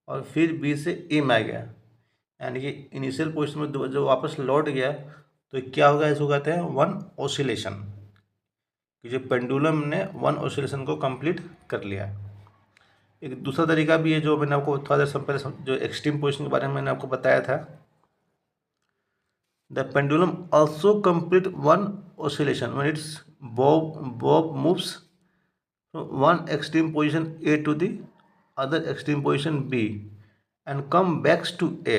और फिर बी से ए में आ गया, यानी कि इनिशियल पोजिशन में जो वापस लौट गया। तो क्या होगा, इसको कहते हैं वन ऑसिलेशन, कि जो पेंडुलम ने वन ऑसिलेशन को कंप्लीट कर लिया। एक दूसरा तरीका भी है जो मैंने आपको थोड़ा देर पहले जो एक्सट्रीम पोजिशन के बारे में मैंने आपको बताया था। The pendulum also complete one oscillation when it's Bob moves one extreme position A to the other extreme position B and come back to A।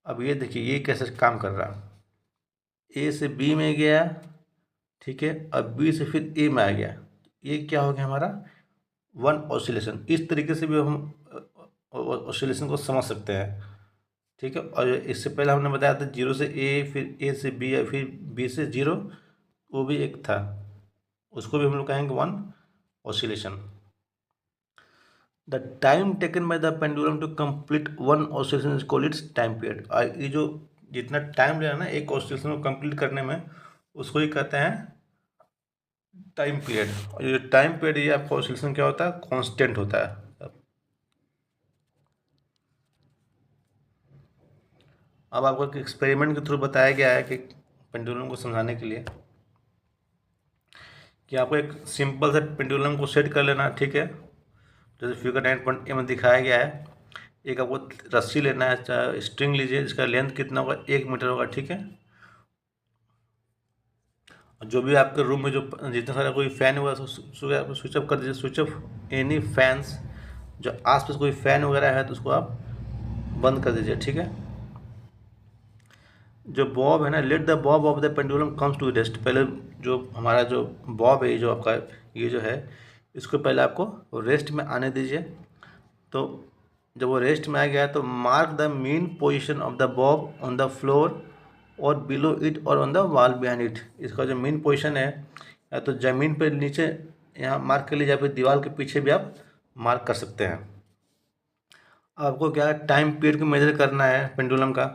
अब ये देखिए ये कैसे काम कर रहा, ए से बी में गया, ठीक है, अब बी से फिर ए में आ गया। ये क्या हो गया हमारा वन ऑसिलेशन। इस तरीके से भी हम ऑसिलेशन को समझ सकते हैं, ठीक है। और इससे पहले हमने बताया था जीरो से ए, फिर ए से बी, फिर बी से जीरो, वो भी एक था, उसको भी हम लोग कहेंगे one oscillation. The time taken by the pendulum to complete one oscillation is called its time period. ये जो जितना टाइम लेना ना एक ऑसिलेशन को कंप्लीट करने में, उसको ही कहते हैं टाइम पीरियड। और ये टाइम पीरियड ये आपका ऑसिलेशन क्या होता है, कांस्टेंट होता है। अब आपको एक एक्सपेरिमेंट के थ्रू बताया गया है कि पेंडुलम को समझाने के लिए, कि आपको एक सिंपल से पेंडुलम को सेट कर लेना, ठीक है, जैसे फिगर 9.a में दिखाया गया है। एक आपको रस्सी लेना है, चाहे स्ट्रिंग लीजिए, जिसका लेंथ कितना होगा, 1 मीटर होगा, ठीक है। और जो भी आपके रूम में जो जितना सारा कोई फ़ैन हुआ स्विच ऑफ कर दीजिए, स्विच ऑफ एनी फैंस, जो आसपास कोई फ़ैन वगैरह है तो उसको आप बंद कर दीजिए, ठीक है। जो बॉब है ना, let the bob of the pendulum comes to rest. पहले जो हमारा जो बॉब है, जो आपका ये जो है, इसको पहले आपको रेस्ट में आने दीजिए। तो जब वो रेस्ट में आ गया तो mark the main position of the Bob on the floor और बिलो इट और on the wall behind it. इसका जो मेन पोजीशन है, या तो ज़मीन पर नीचे यहाँ मार्क कर लीजिए, या फिर दीवार के पीछे भी आप मार्क कर सकते हैं। आपको क्या टाइम पीरियड को मेजर करना है पेंडुलम का,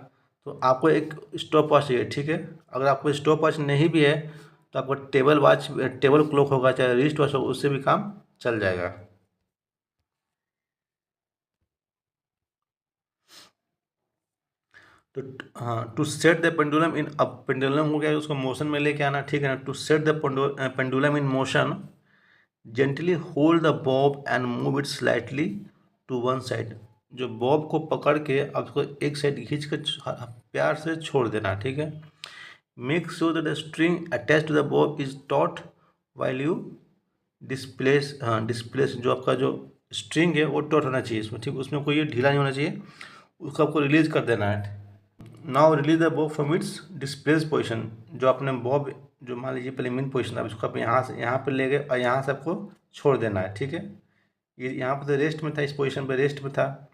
तो आपको एक स्टॉप वॉच चाहिए, ठीक है। अगर आपको स्टॉप वॉच नहीं भी है तो आपको टेबल क्लॉक होगा, चाहे रिस्ट वॉच होगा, उससे भी काम चल जाएगा। तो हाँ, to set the pendulum in, अब पेंडुलम हो गया उसको मोशन में लेके आना, ठीक है ना। To set the pendulum in motion gently hold the bob and move it slightly to one side. जो बॉब को पकड़ के आपको एक साइड खींच कर प्यार से छोड़ देना, ठीक है। Make sure that the string attach to the bob is taut while you displace. हाँ, डिस्प्लेस जो आपका जो स्ट्रिंग है वो टॉट होना चाहिए इसमें, ठीक, उसमें कोई ढीला नहीं होना चाहिए, उसको आपको रिलीज कर देना है। Now release the Bob from its displace position. जो आपने बॉब जो मान लीजिए पहले मेन पोजिशन था, इसको आप यहाँ से यहाँ पर ले गए और यहाँ से आपको छोड़ देना है, ठीक है। ये यहाँ पर तो रेस्ट में था, इस पोजीशन पे रेस्ट में था,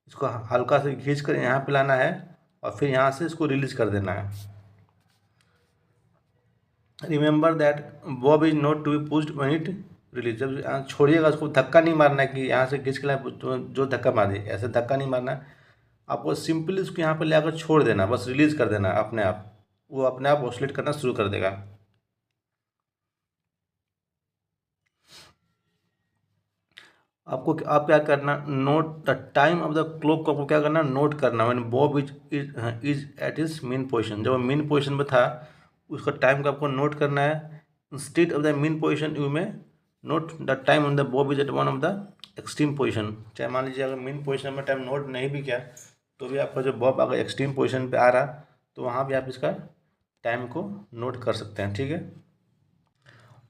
इसको हल्का से खींच कर यहाँ पे लाना है और फिर यहाँ से इसको रिलीज कर देना है। Remember that bob is not to be pushed when it release. जब छोड़िएगा उसको धक्का नहीं मारना है कि यहाँ से खींच के लाए तो जो धक्का मार दे, ऐसे धक्का नहीं मारना है। आपको सिंपली उसको यहाँ पर ले आकर छोड़ देना, बस रिलीज कर देना अपने आप, वो अपने आप ऑसिलेट करना शुरू कर देगा। आप क्या करना, note the time of the clock को आपको क्या करना, नोट करना। मैंने bob is at is mean position, जब वो मेन पोजिशन में था उसका टाइम को आपको नोट करना है। Instead of the mean position you may note the time on the bob is at one of the extreme position. चाहे मान लीजिए अगर मेन पोजिशन में टाइम नोट नहीं भी किया तो भी आपका जो बॉब अगर एक्सट्रीम पोजिशन पे आ रहा तो वहाँ भी आप इसका टाइम को नोट कर सकते हैं, ठीक है।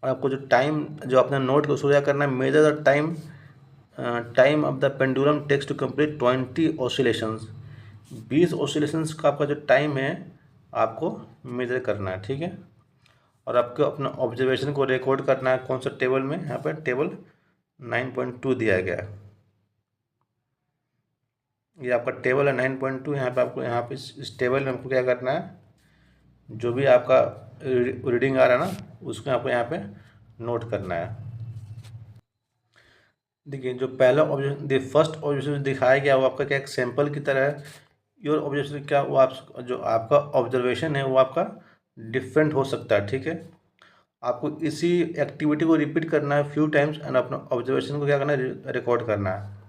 और आपको जो टाइम जो अपना नोट को उसको क्या करना है, measure the time of the pendulum takes to complete 20 oscillations. 20 oscillations का आपका जो टाइम है आपको मेजर करना है, ठीक है। और आपको अपना ऑब्जर्वेशन को रिकॉर्ड करना है, कौन सा टेबल में, यहाँ पर टेबल 9.2 दिया गया है। ये आपका टेबल है 9.2। यहाँ पे आपको यहाँ पे इस टेबल में आपको क्या करना है, जो भी आपका रीडिंग आ रहा है ना उसको आपको यहाँ पे नोट करना है। देखिए जो पहला ऑब्जर्वेशन, फर्स्ट ऑब्जर्वेशन दिखाया गया वो आपका क्या एक सैंपल की तरह है। योर ऑब्जर्वेशन क्या, वो आप जो आपका ऑब्जर्वेशन है वो आपका डिफरेंट हो सकता है, ठीक है। आपको इसी एक्टिविटी को रिपीट करना है फ्यू टाइम्स एंड अपना ऑब्जर्वेशन को क्या करना है, रिकॉर्ड करना है।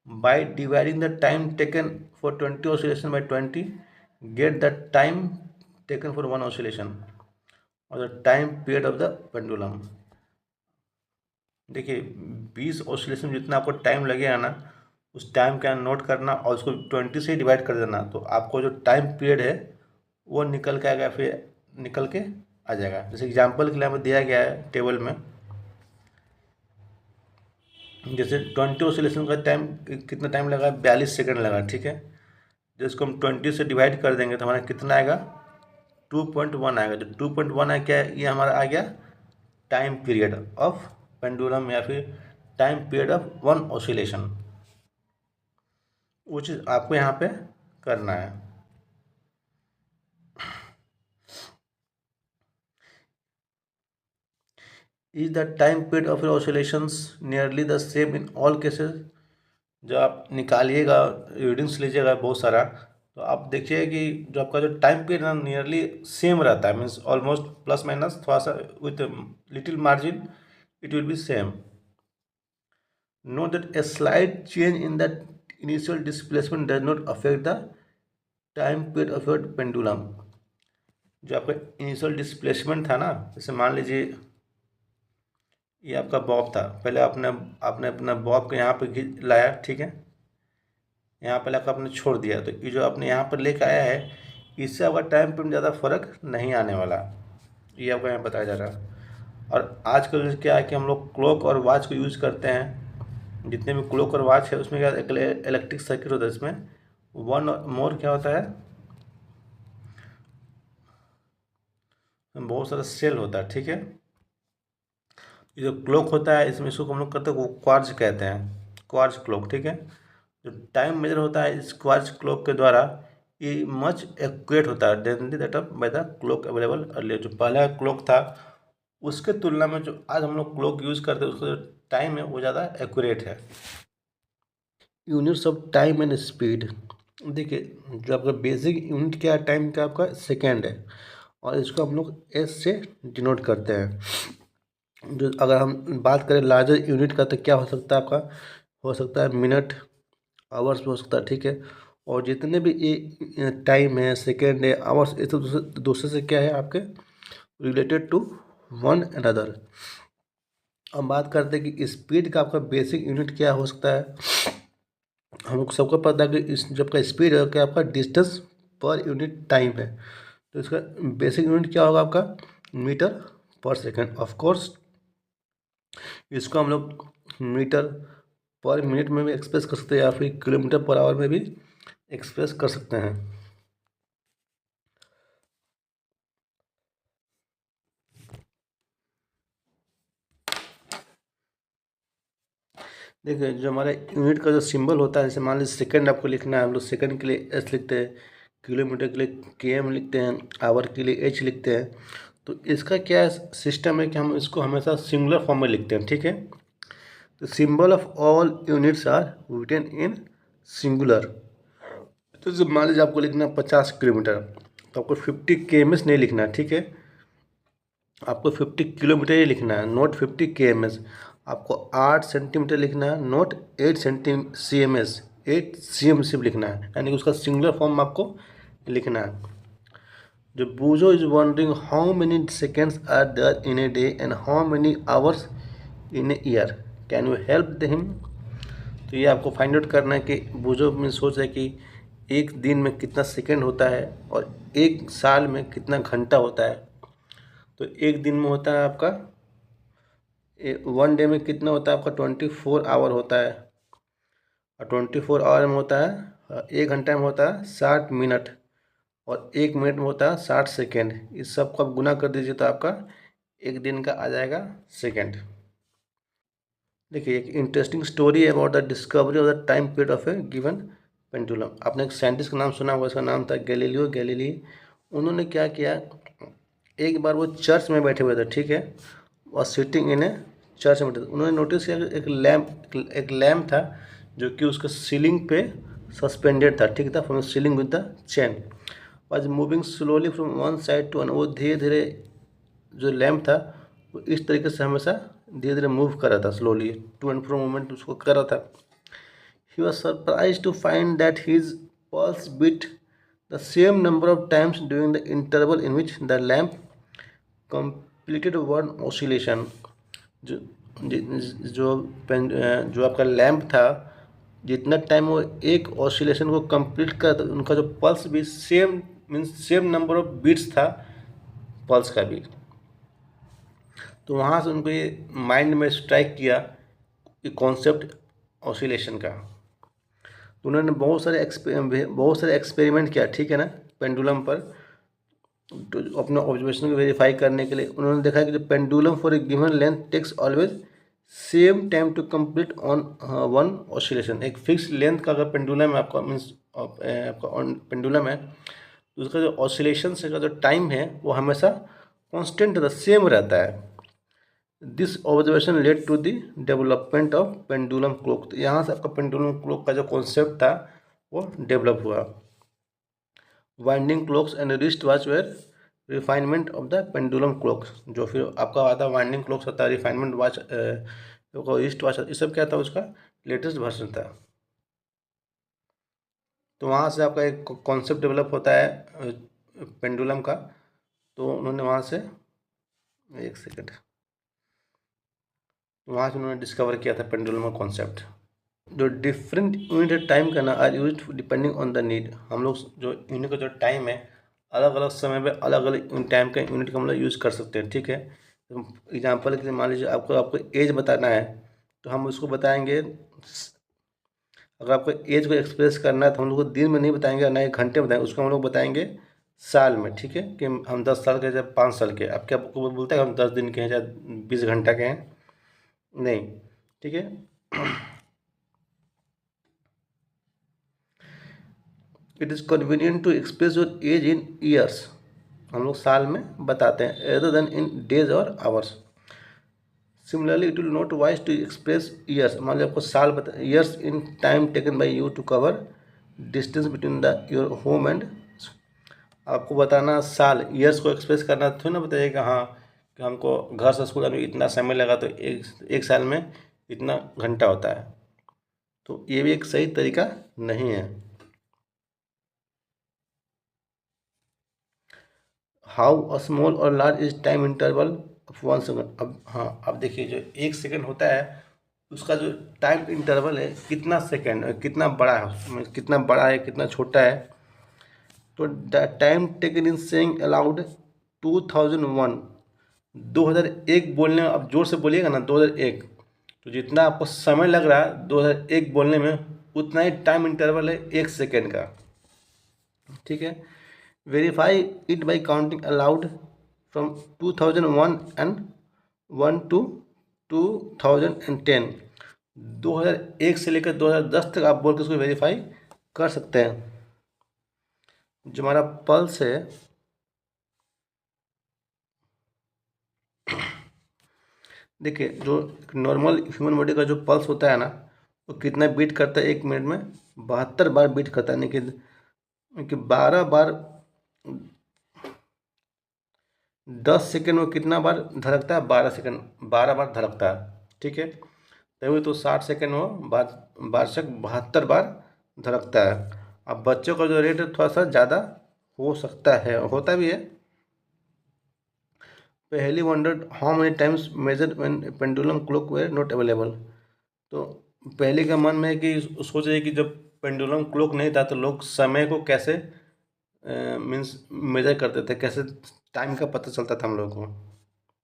By dividing the time taken for 20 oscillation by 20, get the time taken for 1 oscillation और the time period of the pendulum. देखिए 20 ऑसिलेशन में जितना आपको टाइम लगेगा ना, उस टाइम का नोट करना और उसको 20 से डिवाइड कर देना, तो आपको जो टाइम पीरियड है वो निकल के आएगा, फिर निकल के आ जाएगा। जैसे एग्जांपल के लिए हमें दिया गया है टेबल में, जैसे 20 ऑसिलेशन का टाइम कितना टाइम लगा, 42 सेकंड लगा, ठीक है। जिसको हम 20 से डिवाइड कर देंगे तो हमारा कितना आएगा, 2.1 आएगा। जो 2.1 है क्या है, ये हमारा आ गया टाइम पीरियड ऑफ पेंडुलम या फिर टाइम पीरियड ऑफ 1 ऑसिलेशन। वो चीज़ आपको यहाँ पे करना है। Is the time period of your oscillations nearly the same in all cases. जब आप निकालिएगा, रीडिंग्स लीजिएगा बहुत सारा, तो आप देखिए कि जो आपका जो टाइम पीरियड है नियरली सेम रहता है, मीन्स ऑलमोस्ट प्लस माइनस थोड़ा सा with little margin it will be same. Note that a slight change in the initial displacement does not affect the time period of your pendulum. जो आपका initial displacement था ना, जैसे मान लीजिए ये आपका बॉब था, पहले आपने अपना बॉब को यहाँ पे लाया, ठीक है, यहाँ पे लाकर आपने छोड़ दिया, तो ये जो आपने यहाँ पर लेकर आया है इससे आपका टाइम पीरियड ज़्यादा फर्क नहीं आने वाला, ये आपको यहाँ बताया जा रहा है। और आजकल क्या है कि हम लोग क्लॉक और वॉच को यूज़ करते हैं, जितने भी क्लॉक और वॉच है उसमें क्या एक इलेक्ट्रिक सर्किट होता है, इसमें वन मोर क्या होता है, बहुत सारा सेल होता है, ठीक है। ये जो क्लॉक होता है इसमें इसको हम लोग करते हैं, वो क्वार्ट्ज कहते हैं, क्वार्ट्ज क्लॉक, ठीक है। जो टाइम मेजर होता है इस क्वार्ट्ज क्लॉक के द्वारा ये मच एक्यूरेट होता है than that of by the clock available earlier. जो पहला क्लॉक था उसके तुलना में जो आज हम लोग क्लॉक यूज़ करते हैं उसका जो टाइम है वो ज़्यादा एक्यूरेट है। Units of time and speed, देखिए जो आपका बेसिक यूनिट क्या है टाइम का, आपका सेकेंड है, और इसको हम लोग एस से डिनोट करते हैं। जो अगर हम बात करें लार्जर यूनिट का तो क्या हो सकता है, आपका हो सकता है मिनट, आवर्स में हो सकता है, ठीक है। और जितने भी ये टाइम है, सेकेंड है, आवर्स, ये तो दूसरे से क्या है आपके रिलेटेड टू वन अनदर। अब बात करते हैं कि स्पीड का आपका बेसिक यूनिट क्या हो सकता है। हम लोग सबको पता है कि इस जब का स्पीड है क्या आपका डिस्टेंस पर यूनिट टाइम है, तो इसका बेसिक यूनिट क्या होगा आपका मीटर पर सेकेंड। ऑफ कोर्स इसको हम लोग मीटर पर मिनट में भी एक्सप्रेस कर सकते हैं या फिर किलोमीटर पर आवर में भी एक्सप्रेस कर सकते हैं। देखिए जो हमारा यूनिट का जो सिंबल होता है, जैसे मान लीजिए सेकंड आपको लिखना है, हम लोग सेकंड के लिए एस लिखते हैं, किलोमीटर के लिए केएम लिखते हैं, आवर के लिए एच लिखते हैं। तो इसका क्या सिस्टम है कि हम इसको हमेशा सिंगुलर फॉर्म में लिखते हैं, ठीक है। तो symbol of all units are written in singular. तो जब मान लीजिए आपको लिखना 50 किलोमीटर, तो आपको 50 kms नहीं लिखना है, ठीक है। आपको 50 किलोमीटर ही लिखना है, नोट 50 kms। आपको 8 सेंटीमीटर लिखना है, नोट 8 cms, 8 cm सिर्फ लिखना है, यानी कि उसका सिंगुलर फॉर्म आपको लिखना है। जो Boojho is wondering how many seconds are there in a day and how many hours in a year, can you help him. तो ये आपको फाइंड आउट करना है कि बूजो में सोच है कि एक दिन में कितना सेकंड होता है और एक साल में कितना घंटा होता है। तो एक दिन में होता है आपका 1 डे में कितना होता है आपका 24 आवर होता है, और 24 आवर में होता है 1 घंटा में होता है 60 मिनट, और 1 मिनट में होता है 60 सेकेंड। इस सब को आप गुना कर दीजिए तो आपका एक दिन का आ जाएगा सेकेंड। देखिए एक इंटरेस्टिंग स्टोरी है about the discovery of the time period of A given pendulum. आपने एक साइंटिस्ट का नाम सुना होगा, उसका नाम था गैलीलियो गैलीली। उन्होंने क्या किया, एक बार वो चर्च में बैठे हुए थे, ठीक है, और सिटिंग इन ए चर्च में बैठे थे। उन्होंने नोटिस किया कि एक लैम्प था जो कि उसके सीलिंग पे सस्पेंडेड था, ठीक था, from ceiling with the chain, was moving slowly from one side to an. वो धीरे धीरे जो लैम्प था वो इस तरीके से हमेशा धीरे धीरे मूव कर रहा था, slowly to and fro movement उसको कर रहा था। He was surprise to find that his pulse beat the same number of times during the interval in which the lamp completed one oscillation. जो जो जो आपका लैम्प था, जितना टाइम वो एक ऑसिलेशन को कंप्लीट कर, उनका जो पल्स भी same means same number of beats था पल्स का भी। तो वहाँ से उनको ये माइंड में स्ट्राइक किया कि कॉन्सेप्ट ऑसिलेशन का। तो उन्होंने बहुत सारे एक्सपेरिमेंट किया, ठीक है ना, पेंडुलम पर। तो अपने ऑब्जर्वेशन को वेरीफाई करने के लिए उन्होंने देखा कि जो pendulum for a given length takes always same time to complete on one oscillation. एक फिक्स लेंथ का अगर पेंडुलम है आपका, मीन्स आपका पेंडुलम है, तो उसका जो ऑसिलेशन से का जो टाइम है वो हमेशा कांस्टेंट रहता, सेम रहता है। This observation led to the development of pendulum clock. तो यहाँ से आपका पेंडुलम क्लॉक का जो कॉन्सेप्ट था वो डेवलप हुआ। Winding clocks and wrist watch were refinement of the pendulum clocks. जो फिर आपका आता है वाइंडिंग क्लॉक्स होता है, रिफाइनमेंट वॉच, रिस्ट वॉच, ये सब क्या था, उसका लेटेस्ट वर्जन था। तो वहाँ से आपका एक कॉन्सेप्ट डेवलप होता है पेंडुलम का। तो उन्होंने वहाँ से, एक सेकेंड, वहाँ से उन्होंने डिस्कवर किया था पेंडुलम का कॉन्सेप्ट। जो डिफरेंट यूनिट टाइम का ना are use depending on the need. हम लोग जो यूनिट का जो टाइम है, अलग अलग समय पे अलग अलग टाइम का यूनिट का हम लोग यूज़ कर सकते हैं, ठीक है। तो एग्जांपल के लिए मान लीजिए आपको एज बताना है, तो हम उसको बताएंगे, अगर आपको एज को एक्सप्रेस करना है तो हम लोग को दिन में नहीं बताएंगे, ना ही घंटे में बताएंगे, उसको हम लोग बताएंगे साल में, ठीक है। कि हम 10 साल के, चाहे 5 साल के, अब क्या आपको बोलता है हम 10 दिन के हैं, चाहे 20 घंटा के हैं, नहीं, ठीक है। It is convenient to express your age in years. हम लोग साल में बताते हैं रेदर देन इन डेज और hours. Similarly it will not wise to express years. मान लीजिए आपको साल बता, years in time taken by you to cover distance between the your home and. आपको बताना साल, ईयर्स को एक्सप्रेस करना थोड़ी ना बताइएगा, हाँ कि हमको घर से स्कूल आने में इतना समय लगा, तो एक साल में इतना घंटा होता है। तो ये भी एक सही तरीका नहीं है। हाउ स्मॉल और large is time interval of 1 second. अब हाँ, अब देखिए जो 1 सेकेंड होता है, उसका जो टाइम इंटरवल है कितना सेकेंड, कितना बड़ा है, उसमें कितना बड़ा है कितना छोटा है। तो time taken in saying allowed 2001, 2001 बोलने में, अब जोर से बोलिएगा ना 2001, तो जितना आपको समय लग रहा है 2001 बोलने में, उतना ही टाइम इंटरवल है 1 सेकेंड का, ठीक है। Verify it by counting allowed from 2001 and 1 to 2010। 2001 से लेकर 2010 तक आप बोल के उसको वेरीफाई कर सकते हैं। जो हमारा पल्स है, देखिए जो नॉर्मल ह्यूमन बॉडी का जो पल्स होता है ना, वो कितना बीट करता है 1 मिनट में, 72 बार बीट करता है। कि 12 बार 10 सेकेंड में कितना बार धड़कता है, 12 सेकेंड, 12 बार धड़कता है, ठीक है। तभी तो 60 सेकेंड में 72 बार धड़कता है। अब बच्चों का जो रेट है थोड़ा सा ज़्यादा हो सकता है, होता भी है। पहली wondered how many times measure when pendulum clock were not available. तो पहले का मन में है कि सोच रहे कि जब पेंडुलम क्लॉक नहीं था तो लोग समय को कैसे मीन्स मेजर करते थे, कैसे टाइम का पता चलता था हम लोगों को।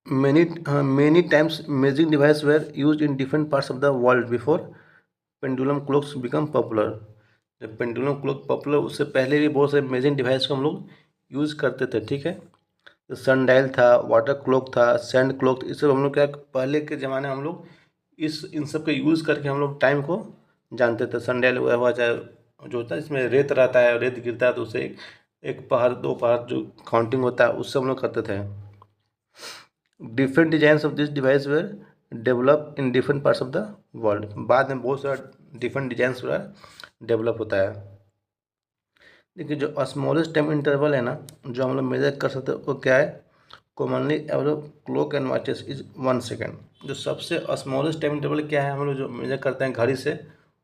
Many times measuring device were use in different parts of the world before pendulum clocks become popular. जब पेंडुलम क्लॉक पॉपुलर उससे पहले भी बहुत सारे मेजरिंग डिवाइस को हम लोग यूज़ करते थे, ठीक है। तो सनडायल था, वाटर क्लॉक था, सैंड क्लॉक, इस सब हम लोग क्या पहले के ज़माने में हम लोग इन सब का यूज़ करके हम लोग टाइम को जानते थे। सनडायल हुआ चाहे जो होता है इसमें रेत रहता है, रेत गिरता है तो उसे एक पहाड़ दो पहाड़ जो काउंटिंग होता है उससे हम लोग करते थे। Different design of this device were develop in different parts of the world. बाद में बहुत सारा डिफरेंट डिजाइन डेवलप होता है। देखिए जो स्मॉलेस्ट टाइम इंटरवल है ना, जो हम लोग मेजर कर सकते हैं वो क्या है, commonly average clock and watches is 1 second. जो सबसे स्मॉलेस्ट टाइम इंटरवल क्या है हम लोग जो मेजर करते हैं घड़ी से,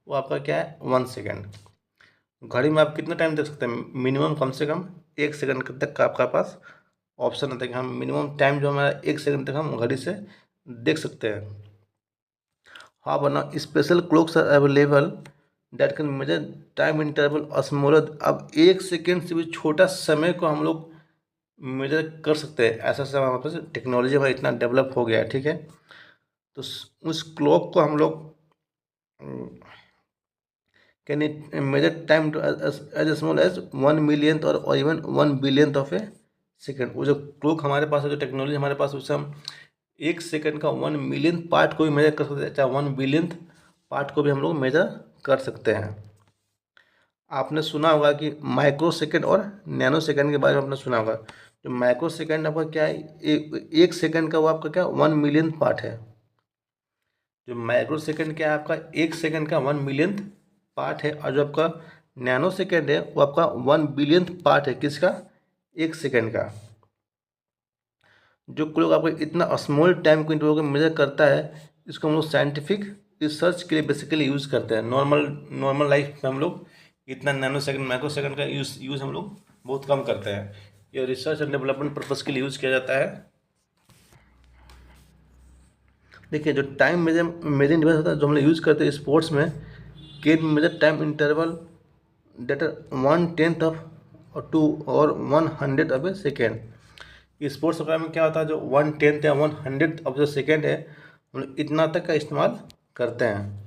वो आपका क्या है 1 सेकेंड। घड़ी में आप कितना टाइम देख सकते हैं, मिनिमम कम से कम 1 सेकेंड तक का आपका पास ऑप्शन होता है कि हम मिनिमम टाइम जो हमारा 1 सेकेंड तक हम घड़ी से देख सकते हैं। हाँ वरना special clocks are available that can measure time interval smaller. अब 1 सेकेंड से भी छोटा समय को हम लोग मेजर कर सकते हैं, ऐसा समय हमारे पास टेक्नोलॉजी हमारा इतना डेवलप हो गया है, ठीक है। तो उस क्लॉक को हम लोग can it measure time as small as 1 millionth और even 1 billionth of a second. वो जो क्लॉक हमारे पास है, जो टेक्नोलॉजी हमारे पास, उससे हम 1 सेकेंड का 1 मिलियंथ पार्ट को भी मेजर कर सकते हैं, चाहे 1 बिलियंथ पार्ट को भी हम लोग मेजर कर सकते हैं। आपने सुना होगा कि माइक्रो सेकेंड और नैनो सेकेंड के बारे में आपने सुना होगा। जो माइक्रो सेकेंड आपका क्या है, एक सेकेंड का वो आपका क्या 1 मिलियंथ पार्ट है। जो माइक्रो सेकेंड क्या है आपका 1 सेकेंड का 1 मिलियंथ पार्ट है, और जो आपका नैनो सेकेंड है वो आपका 1 बिलियंथ पार्ट है, किसका, 1 सेकेंड का। जो क्लॉक आपको इतना स्मॉल टाइम को इंटरवल को मेजर करता है, इसको हम लोग साइंटिफिक रिसर्च के लिए बेसिकली यूज़ करते हैं। नॉर्मल लाइफ में हम लोग इतना नैनो सेकंड माइक्रो सेकंड का यूज़ हम लोग बहुत कम करते हैं। ये रिसर्च एंड डेवलपमेंट पर्पज़ के लिए यूज़ किया जाता है। देखिए जो टाइम मेजरिंग डिवाइस होता है जो हम लोग यूज़ करते हैं स्पोर्ट्स में, can measure time interval that 1/10 of 2 और 100 ऑफ ए सेकेंड। स्पोर्ट्स वगैरह में क्या होता है, जो 1/10 या 100 ऑफ द सेकेंड है, हम लोग इतना तक का इस्तेमाल करते हैं।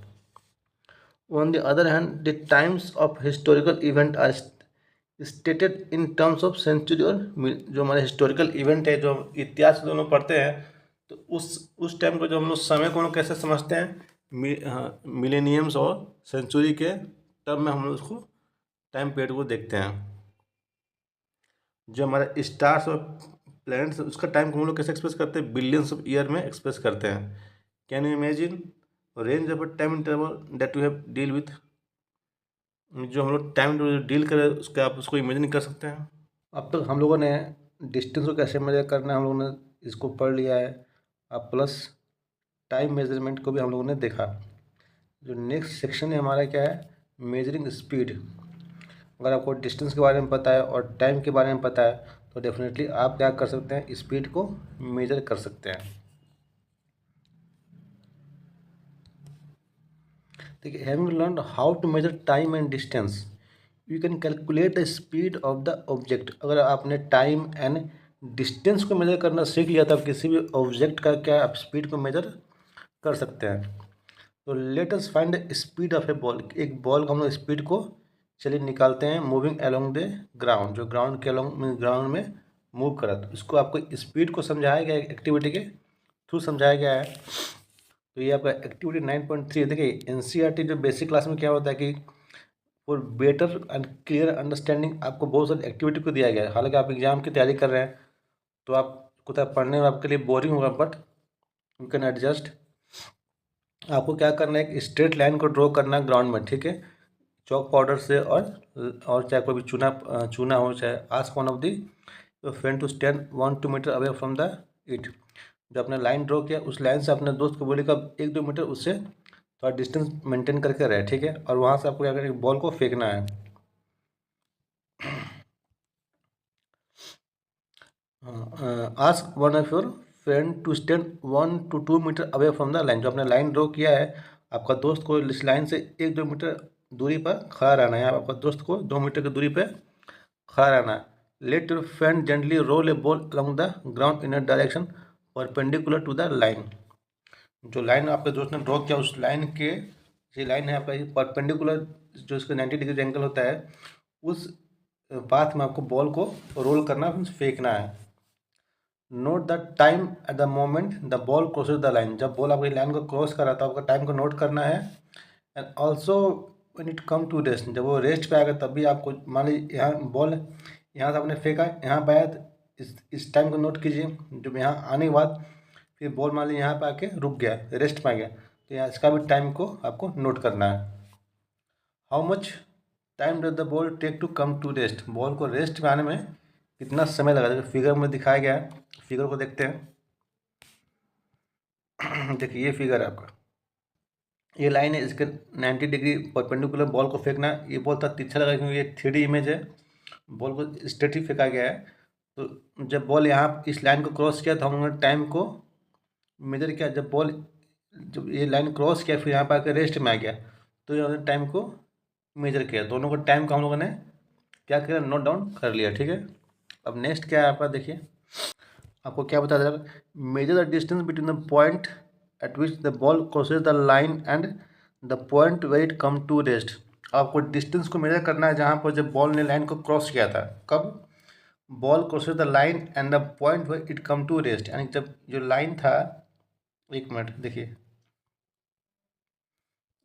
On the other hand the times of historical event are stated in terms of century. और जो हमारे हिस्टोरिकल इवेंट है, जो इतिहास दोनों पढ़ते हैं, तो उस टाइम को जो हम लोग समय को हम लोग कैसे समझते हैं, मिलेनियम्स और सेंचुरी के टर्म में हम लोग उसको टाइम पीरियड को देखते हैं। जो हमारा स्टार्स और प्लैनेट्स उसका टाइम को हम लोग कैसे एक्सप्रेस करते हैं, बिलियंस ऑफ ईयर में एक्सप्रेस करते हैं। Can you imagine range of time interval that you have deal with. जो हम लोग टाइम डील करें उसका आप उसको इमेजिन कर सकते हैं। अब तक हम लोगों ने डिस्टेंस को कैसे मेजर करना है हम लोगों ने इसको पढ़ लिया है, अब प्लस टाइम मेजरमेंट को भी हम लोगों ने देखा। जो नेक्स्ट सेक्शन है हमारा क्या है, मेजरिंग स्पीड। अगर आपको डिस्टेंस के बारे में पता है और टाइम के बारे में पता है तो डेफिनेटली आप क्या कर सकते हैं, स्पीड को मेजर कर सकते हैं। देखिए having learn how to measure time and distance you can calculate the speed of the object. अगर आपने टाइम एंड डिस्टेंस को मेजर करना सीख लिया तब किसी भी ऑब्जेक्ट का क्या आप स्पीड को मेजर कर सकते हैं। तो late us find the speed of A ball. एक बॉल का हम लोग स्पीड को चलिए निकालते हैं, मूविंग अलोंग द ग्राउंड, जो ग्राउंड के अलोंग ग्राउंड में मूव करा, तो इसको आपको स्पीड को समझाया गया है, एक्टिविटी के थ्रू समझाया गया है। तो ये आपका एक्टिविटी 9.3 है। देखिए एनसीईआरटी जो बेसिक क्लास में क्या होता है कि for better and clear understanding आपको बहुत सारी एक्टिविटी को दिया गया है। हालांकि आप एग्जाम की तैयारी कर रहे हैं तो आपको तो पढ़ने में आपके लिए बोरिंग होगा, बट यू कैन एडजस्ट। आपको क्या करना है, एक स्ट्रेट लाइन को ड्रॉ करना है ग्राउंड में, ठीक है, चौक पाउडर से, और चाहे कोई भी चूना हो, चाहे ask one of the friend to stand 1-2 metre away from the it. जो आपने लाइन ड्रॉ किया उस लाइन से अपने दोस्त को बोलेगा 1-2 मीटर उससे थोड़ा डिस्टेंस मेंटेन करके रहे, ठीक है, और वहाँ से आपको क्या करें, बॉल को फेंकना है। Ask one of your friend to stand 1-2 metre away from the line. जो आपने लाइन ड्रॉ किया है, आपका दोस्त को इस लाइन से 1-2 मीटर दूरी पर खड़ा रहना है। आपका दोस्त को 2 मीटर की दूरी पर खड़ा रहना है। Let your friend gently roll a ball along the ground in a direction perpendicular to the line. जो लाइन आपके दोस्त ने ड्रॉ किया उस लाइन के, ये लाइन है आपका, ये परपेंडिकुलर जो इसका 90 डिग्री एंगल होता है उस पाथ में आपको बॉल को रोल करना, फेंकना है। Note the time at the moment the ball crosses the line. जब बॉल आपकी लाइन को क्रॉस कर रहा था आपका टाइम को नोट करना है। And also when it come to rest, जब वो रेस्ट पे आएगा तब भी आपको, मान लीजिए यहाँ बॉल यहाँ से आपने फेंका, यहाँ पे आया तो इस टाइम को नोट कीजिए। जब यहाँ आने के बाद फिर बॉल मान लीजिए यहाँ पे आके रुक गया, रेस्ट में आ गया, तो यहाँ इसका भी टाइम को आपको नोट करना है। How much time does the ball take to come to rest, ball को रेस्ट में आने में कितना समय लगा। देखिए फिगर में दिखाया गया है, फिगर को देखते हैं। देखिए ये फिगर है आपका, ये लाइन है, इसके 90 डिग्री परपेंडिकुलर बॉल को फेंकना है। ये बॉल था तिरछा लगा क्योंकि ये 3D इमेज है, बॉल को स्ट्रेट ही फेंका गया है। तो जब बॉल यहाँ इस लाइन को क्रॉस किया तो हम लोगों ने टाइम को मेजर किया। जब ये लाइन क्रॉस किया फिर यहाँ पर आकर रेस्ट में आ गया तो ये टाइम को मेजर किया। दोनों को टाइम को हम लोगों ने क्या किया, नोट डाउन कर लिया। ठीक है, अब नेक्स्ट क्या है आपका, देखिए आपको क्या बता देगा, measure the distance between the point at which the ball crosses the line and the point where it come to rest. आपको डिस्टेंस को मेजर करना है जहाँ पर जब बॉल ने लाइन को क्रॉस किया था, कब, ball crosses the line and the point where it come to rest, यानी जब जो लाइन था, एक मिनट देखिए,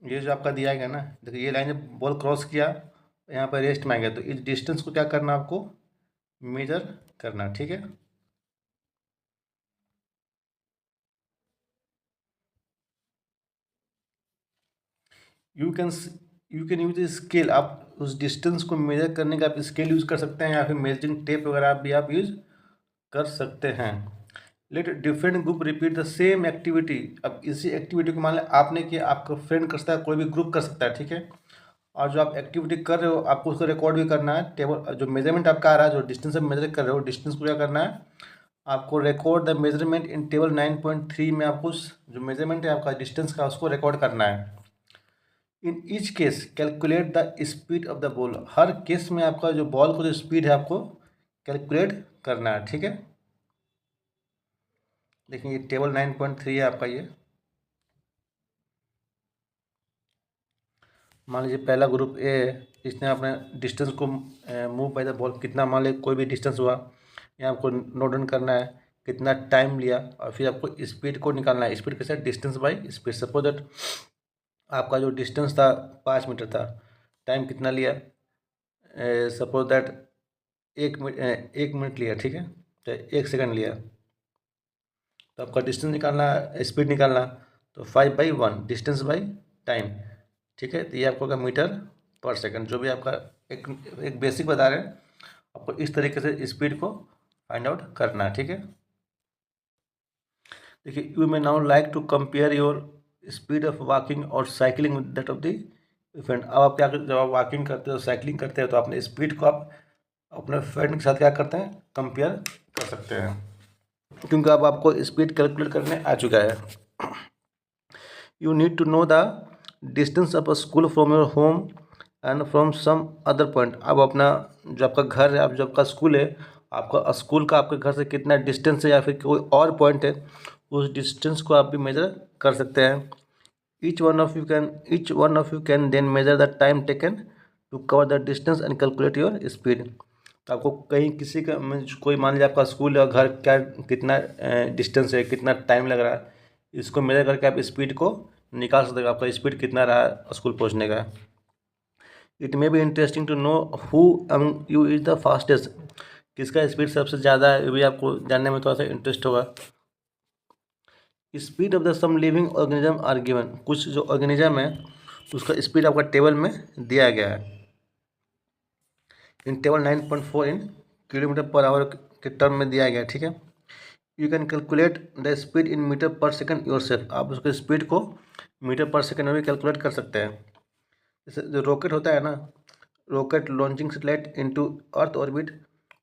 ये जो आपका दिया गया ना, देखिए ये लाइन जब बॉल क्रॉस किया यहाँ पर रेस्ट में आ गया, तो इस डिस्टेंस को क्या करना आपको, मेजर करना। ठीक है, यू कैन यूज स्केल। आप उस डिस्टेंस को मेजर करने का आप स्केल यूज़ कर सकते हैं या फिर मेजरिंग टेप वगैरह भी आप यूज़ कर सकते हैं। Let different group repeat the same activity. अब इसी एक्टिविटी को मान लें आपने किया, आपका फ्रेंड कर सकता है, कोई भी ग्रुप कर सकता है। ठीक है, और जो आप एक्टिविटी कर रहे हो आपको उसको रिकॉर्ड भी करना है। टेबल जो मेजरमेंट आपका आ रहा है, जो डिस्टेंस आप मेजर कर रहे हो, डिस्टेंस को क्या करना है, आपको record the measurement in table 9.3 में आपको उस जो मेजरमेंट है आपका डिस्टेंस का उसको रिकॉर्ड करना है। In each case calculate the speed of the ball. Her case में आपका जो बॉल का जो स्पीड है आपको कैलकुलेट करना है। ठीक है, देखिए ये टेबल 9.3 है आपका। ये मान लीजिए पहला ग्रुप ए, इसने अपने डिस्टेंस को मूव बाय द बॉल कितना, मान लीजिए कोई भी डिस्टेंस हुआ, यहाँ आपको नोट डाउन करना है कितना टाइम लिया, और फिर आपको स्पीड को निकालना है। स्पीड कैसे, distance by speed. Suppose that आपका जो डिस्टेंस था 5 मीटर था, टाइम कितना लिया, सपोज दैट 1 मिनट लिया। ठीक है, तो 1 सेकंड लिया, तो आपका डिस्टेंस निकालना, स्पीड निकालना, तो 5/1 डिस्टेंस बाई टाइम। ठीक है, तो ये आपको मीटर पर सेकंड, जो भी आपका एक बेसिक बता रहे हैं, आपको इस तरीके से स्पीड को फाइंड आउट करना है। ठीक है, देखिए you may now like to compare your speed of walking और cycling with that of the friend. अब आप क्या करते, जब आप वॉकिंग करते हो, साइकिलिंग करते हो, तो अपने स्पीड को आप अपने फ्रेंड के साथ क्या करते हैं, कंपेयर कर सकते हैं, क्योंकि अब आपको स्पीड कैलकुलेट करने आ चुका है। You need to know the distance of a school from your home and from some other point. अब अपना जो आपका घर है, अब जो आपका स्कूल है, आपका स्कूल का आपके घर से कितना डिस्टेंस है या फिर कोई और पॉइंट है, उस डिस्टेंस को आप भी मेजर कर सकते हैं। Each one of you can then measure the time taken to cover the distance and calculate your speed. तो आपको कहीं किसी का कोई, मान लीजिए आपका स्कूल या घर क्या कितना डिस्टेंस है, कितना टाइम लग रहा है, इसको मेजर करके आप स्पीड को निकाल सकते हैं, आपका स्पीड कितना रहा स्कूल पहुंचने का। It may be interesting to know who among you is the fastest. किसका स्पीड सबसे ज़्यादा है, ये भी आपको जानने में थोड़ा सा इंटरेस्ट होगा। Speed of the some living organism are given. कुछ जो ऑर्गेनिज्म है उसका स्पीड आपका टेबल में दिया गया है। In table 9.4 in kilometre per hour के टर्म में दिया गया है। ठीक है, you can calculate the speed in metre per second yourself. आप उसके स्पीड को मीटर पर सेकंड में भी कैलकुलेट कर सकते हैं। जैसे जो रॉकेट होता है ना, rocket launching satellite into earth orbit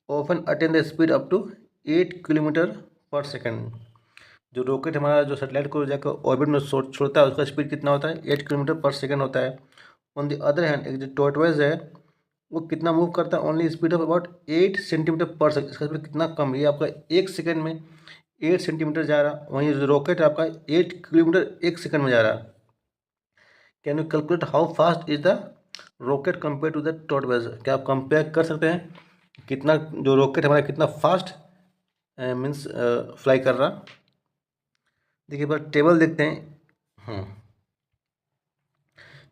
often attain the speed up to 8 kilometre per second. जो रॉकेट हमारा जो सैटेलाइट को जाकर ऑर्बिट में छोड़ता है उसका स्पीड कितना होता है, 8 किलोमीटर पर सेकंड होता है। ऑन द अदर हैंड एक जो टॉर्टोइज है वो कितना मूव करता है, only speed of about 8 centimetre पर सेकंड। इसका स्पीड कितना कम, ये आपका 1 सेकंड में 8 सेंटीमीटर जा रहा, वहीं जो रॉकेट है आपका 8 किलोमीटर 1 सेकंड में जा रहा। Can you calculate how fast is the rocket compare to the tort wedge? क्या आप कंपेयर कर सकते हैं कितना जो रॉकेट हमारा कितना फास्ट मीन्स फ्लाई कर रहा? देखिए बस टेबल देखते हैं।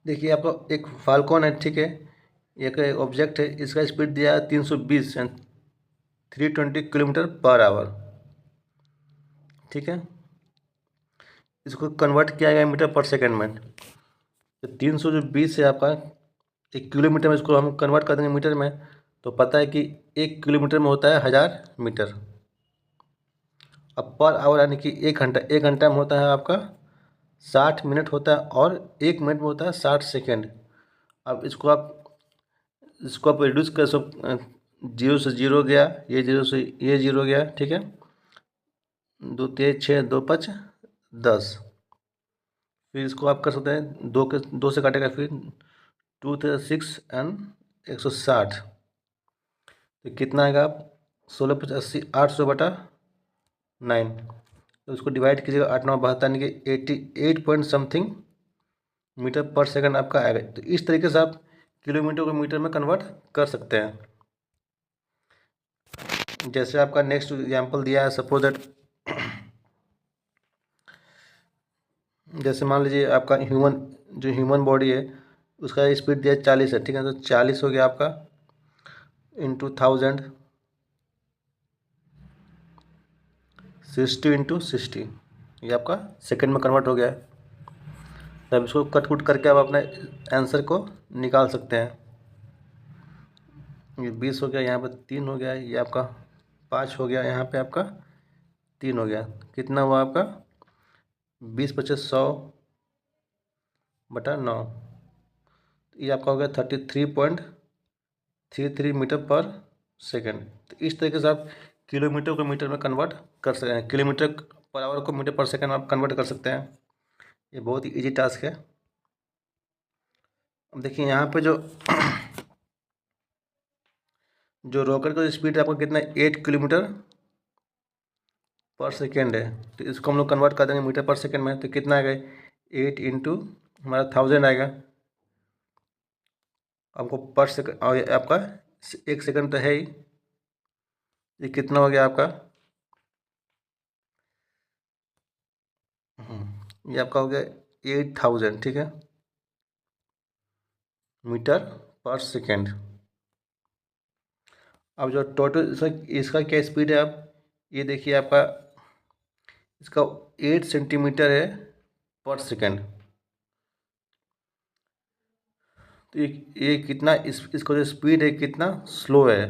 देखिए आपका एक फाल्कॉन है, ठीक है, एक ऑब्जेक्ट है, इसका स्पीड दिया है 320 एंड 320 किलोमीटर पर आवर, ठीक है। इसको कन्वर्ट किया गया मीटर पर सेकंड में, तो 320 है आपका, 1 किलोमीटर में इसको हम कन्वर्ट कर देंगे मीटर में, तो पता है कि 1 किलोमीटर में होता है 1000 मीटर। अब पर आवर यानी कि 1 घंटा, 1 घंटा में होता है आपका 60 मिनट होता है, और 1 मिनट में होता है 60 सेकेंड। अब इसको आप रिड्यूस कर सब, 0 से 0 गया, ये 0 से ये 0 गया, ठीक है। 2 3 6 2 5 10, फिर इसको आप कर सकते हैं 2 से काटेगा, फिर 2 3 6 एंड 160, तो कितना आएगा आप 16 5 80 800/9, तो इसको डिवाइड कीजिएगा 8 9 72 यानी कि 88 point something metre per second आपका आएगा। तो इस तरीके से आप किलोमीटर को मीटर में कन्वर्ट कर सकते हैं। जैसे आपका नेक्स्ट एग्जांपल दिया है, सपोज दैट जैसे मान लीजिए आपका ह्यूमन बॉडी है, उसका स्पीड दिया 40 है, ठीक है, तो 40 हो गया आपका इंटू 1000, 60 इंटू 60, ये आपका सेकंड में कन्वर्ट हो गया है। तब इसको कट कुट करके आप अपने आंसर को निकाल सकते हैं। ये 20 हो गया, यहाँ पर 3 हो गया, ये आपका 5 हो गया, यहाँ पे आपका 3 हो गया, कितना हुआ आपका 20 25 100/9, ये आपका हो गया 33.33 मीटर पर सेकेंड। तो इस तरीके से आप किलोमीटर को मीटर में कन्वर्ट कर सकते हैं, किलोमीटर पर आवर को मीटर पर सेकेंड आप कन्वर्ट कर सकते हैं। ये बहुत ही ईजी टास्क है। अब देखिए यहाँ पे जो रॉकेट का स्पीड है आपका कितना, 8 किलोमीटर पर सेकेंड है, तो इसको हम लोग कन्वर्ट कर देंगे मीटर पर सेकेंड में, तो कितना आएगा 8 इंटू हमारा 1000 आएगा आपको पर सेकेंड, और ये आपका 1 सेकेंड तो है ही, ये कितना हो गया आपका, ये आपका हो गया 8000, ठीक है, मीटर पर सेकेंड। अब जो टोटल इसका क्या स्पीड है, आप ये देखिए आपका इसका 8 सेंटीमीटर है पर सेकेंड, तो ये कितना इसका जो स्पीड है कितना स्लो है,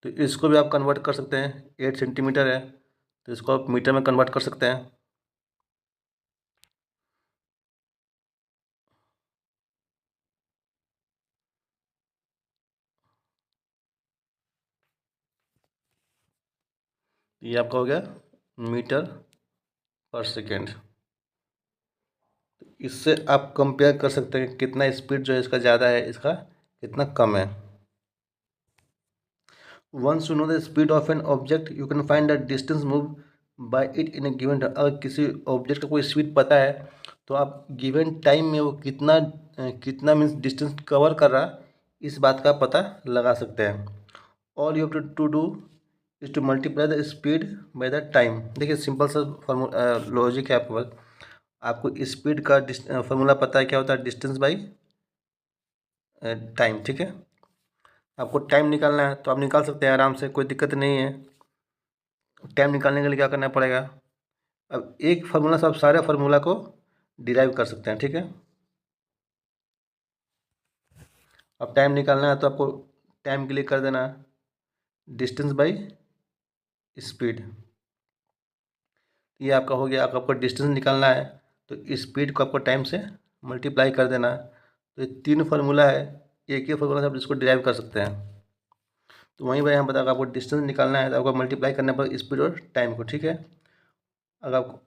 तो इसको भी आप कन्वर्ट कर सकते हैं, 8 सेंटीमीटर है तो इसको आप मीटर में कन्वर्ट कर सकते हैं। ये आपका हो गया मीटर पर सेकेंड। इससे आप कंपेयर कर सकते हैं कितना स्पीड जो है इसका ज़्यादा है, इसका कितना कम है। Once you know the speed of an object you can find the distance move by it in a given time. अगर किसी ऑब्जेक्ट का कोई स्पीड पता है तो आप गिवन टाइम में वो कितना मीन्स डिस्टेंस कवर कर रहा, इस बात का पता लगा सकते हैं। All you have to do is to multiply the speed by the time. देखिए सिंपल सा लॉजिक है आपके पास, आपको स्पीड का फॉर्मूला पता है, क्या होता है, डिस्टेंस बाई टाइम, ठीक है। आपको टाइम निकालना है तो आप निकाल सकते हैं आराम से, कोई दिक्कत नहीं है। टाइम निकालने के लिए क्या करना पड़ेगा, अब एक फार्मूला से आप सारे फार्मूला को डिराइव कर सकते हैं, ठीक है। अब टाइम निकालना है तो आपको टाइम के लिए कर देना डिस्टेंस बाई स्पीड, ये आपका हो गया। आपको डिस्टेंस निकालना है तो स्पीड को आपको टाइम से मल्टीप्लाई कर देना है, तो ये 3 फार्मूला है, एक ही फार्मूला से आप इसको डिराइव कर सकते हैं। तो वहीं पर यहाँ बताया आपको डिस्टेंस निकालना है तो आपको मल्टीप्लाई करना पड़ेगा स्पीड और टाइम को, ठीक है। अगर आपको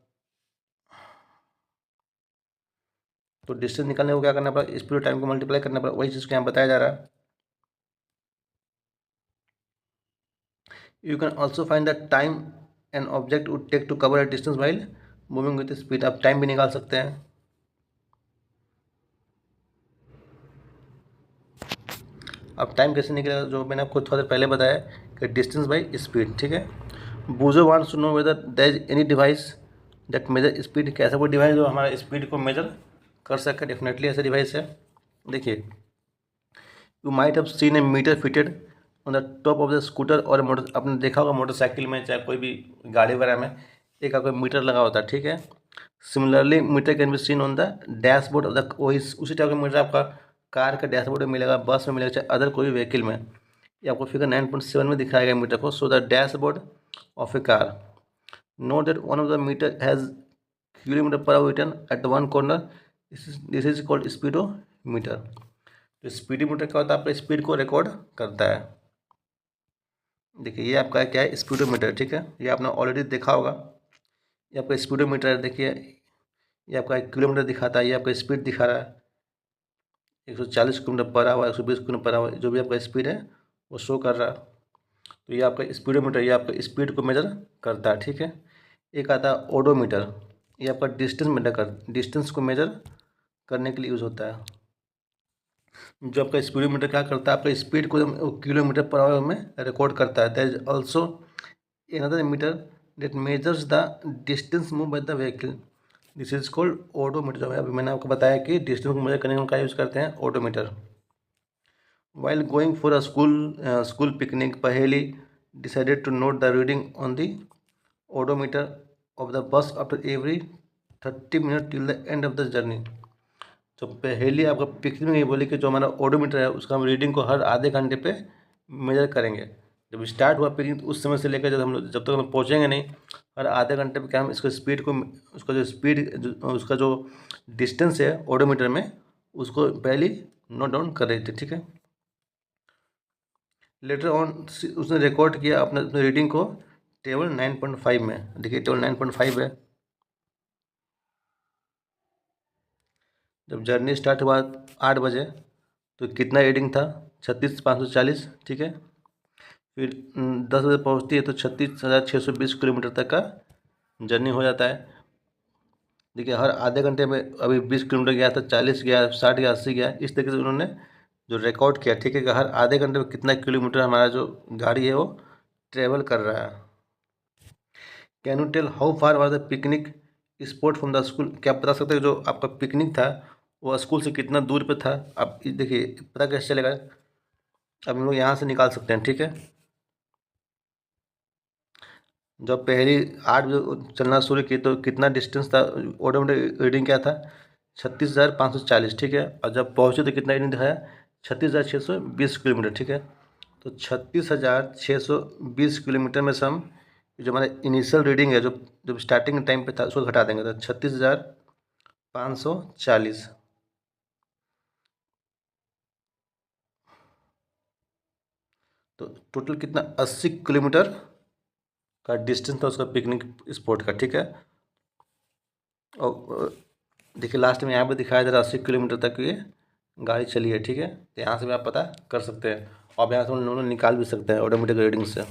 तो डिस्टेंस निकालने को क्या करना पड़ेगा, स्पीड और टाइम को मल्टीप्लाई करना पड़ेगा, वही चीज़ को यहाँ बताया जा रहा है। You can also find the time an object would take to cover a distance while moving with speed. आप टाइम भी निकाल सकते हैं। अब टाइम कैसे निकलेगा, जो मैंने आपको थोड़ा देर पहले बताया कि डिस्टेंस बाई स्पीड, ठीक है। Boojho wants to know whether there is any device that measure speed. कैसा कोई डिवाइस जो हमारा स्पीड को मेजर कर सके। डेफिनेटली ऐसा डिवाइस है। देखिए, you might have seen a meter fitted on the top of the scooter और मोटर। आपने देखा होगा मोटरसाइकिल में चाहे कोई भी गाड़ी वगैरह में एक आपका मीटर लगा होता है, ठीक है। Similarly meter can be seen on the dashboard of the, वही उसी टाइप का मीटर आपका कार के डैशबोर्ड में मिलेगा, बस में मिलेगा, चाहे अदर कोई व्हीकल में। ये आपको फिगर 9.7 में दिखाया गया मीटर को। So the dashboard of a car, note that one of the meter has kilometre per hour written at one corner, this is called speedometer. तो स्पीडोमीटर क्या होता है, आपका स्पीड को रिकॉर्ड करता है। देखिए, ये आपका क्या है, स्पीडोमीटर, ठीक है। ये आपने ऑलरेडी देखा होगा। ये आपका स्पीडोमीटर है। देखिए, ये आपका किलोमीटर दिखाता है, ये आपका स्पीड दिखा रहा है 140 kilometre per our, 120 kilometre per our, जो भी आपका स्पीड है वो शो कर रहा है। तो ये आपका स्पीडोमीटर, ये आपका स्पीड को मेजर करता है, ठीक है। एक आता है ओडोमीटर, ये आपका डिस्टेंस को मेजर करने के लिए यूज़ होता है। जो आपका स्पीडोमीटर क्या करता है, आपका स्पीड को किलोमीटर पर आवर में रिकॉर्ड करता है। There is also another meter that measures the distance move by the vehicle, this is called odometer. जो अभी मैंने आपको बताया कि डिस्टेंस को मेजर करने में क्या यूज़ करते हैं, odometer. While going for a school picnic, Paheli decided to note the reading on the odometer of the bus after every 30 minute till the end of the journey. तो पहली आपका पिकनिक में ये बोली कि जो हमारा ओडोमीटर है उसका हम रीडिंग को हर आधे घंटे पे मेजर करेंगे। जब स्टार्ट हुआ पिकनिक उस समय से लेकर जब तक हम पहुँचेंगे नहीं, हर आधे घंटे पे क्या हम इसको स्पीड को, उसका जो स्पीड, उसका जो डिस्टेंस है ओडोमीटर में, उसको पहले नोट डाउन कर रहे थे, ठीक है। लेटर ऑन उसने रिकॉर्ड किया अपने रीडिंग को टेबल 9.5 में। देखिए, टेबल 9.5 है। जब जर्नी स्टार्ट हुआ 8 बजे तो कितना रीडिंग था, 36,540, ठीक है। फिर 10 बजे पहुँचती है तो 36,620 किलोमीटर तक का जर्नी हो जाता है। देखिए, हर आधे घंटे में अभी 20 किलोमीटर गया था, 40 गया, 60 गया, 80 गया, इस तरीके से उन्होंने जो रिकॉर्ड किया, ठीक है, कि हर आधे घंटे में कितना किलोमीटर हमारा जो गाड़ी है वो ट्रेवल कर रहा है। Can you tell how far was the picnic spot from the school. क्या आप बता सकते हैं जो आपका पिकनिक था वो स्कूल से कितना दूर पे था। अब देखिए, पता कैसे चलेगा, अब हम लोग यहाँ से निकाल सकते हैं, ठीक है। जब पहली 8 बजे चलना शुरू की तो कितना डिस्टेंस था, ऑटोमेटिक रीडिंग क्या था, 36,540, ठीक है। और जब पहुँचे तो कितना रीडिंग दिखाया, 36,620 किलोमीटर, ठीक है। तो 36,620 किलोमीटर में से हम जो हमारा इनिशियल रीडिंग है, जो जब स्टार्टिंग टाइम पे था, उसको घटा देंगे तो 36,540। तो टोटल कितना, 80 किलोमीटर का डिस्टेंस था उसका पिकनिक स्पॉट का, ठीक है। और देखिए, लास्ट में यहाँ पे दिखाया जा रहा है 80 किलोमीटर तक ये गाड़ी चली है, ठीक है। तो यहाँ से भी आप पता कर सकते हैं और यहाँ से हम लोग निकाल भी सकते हैं ऑटोमेटिक रीडिंग से।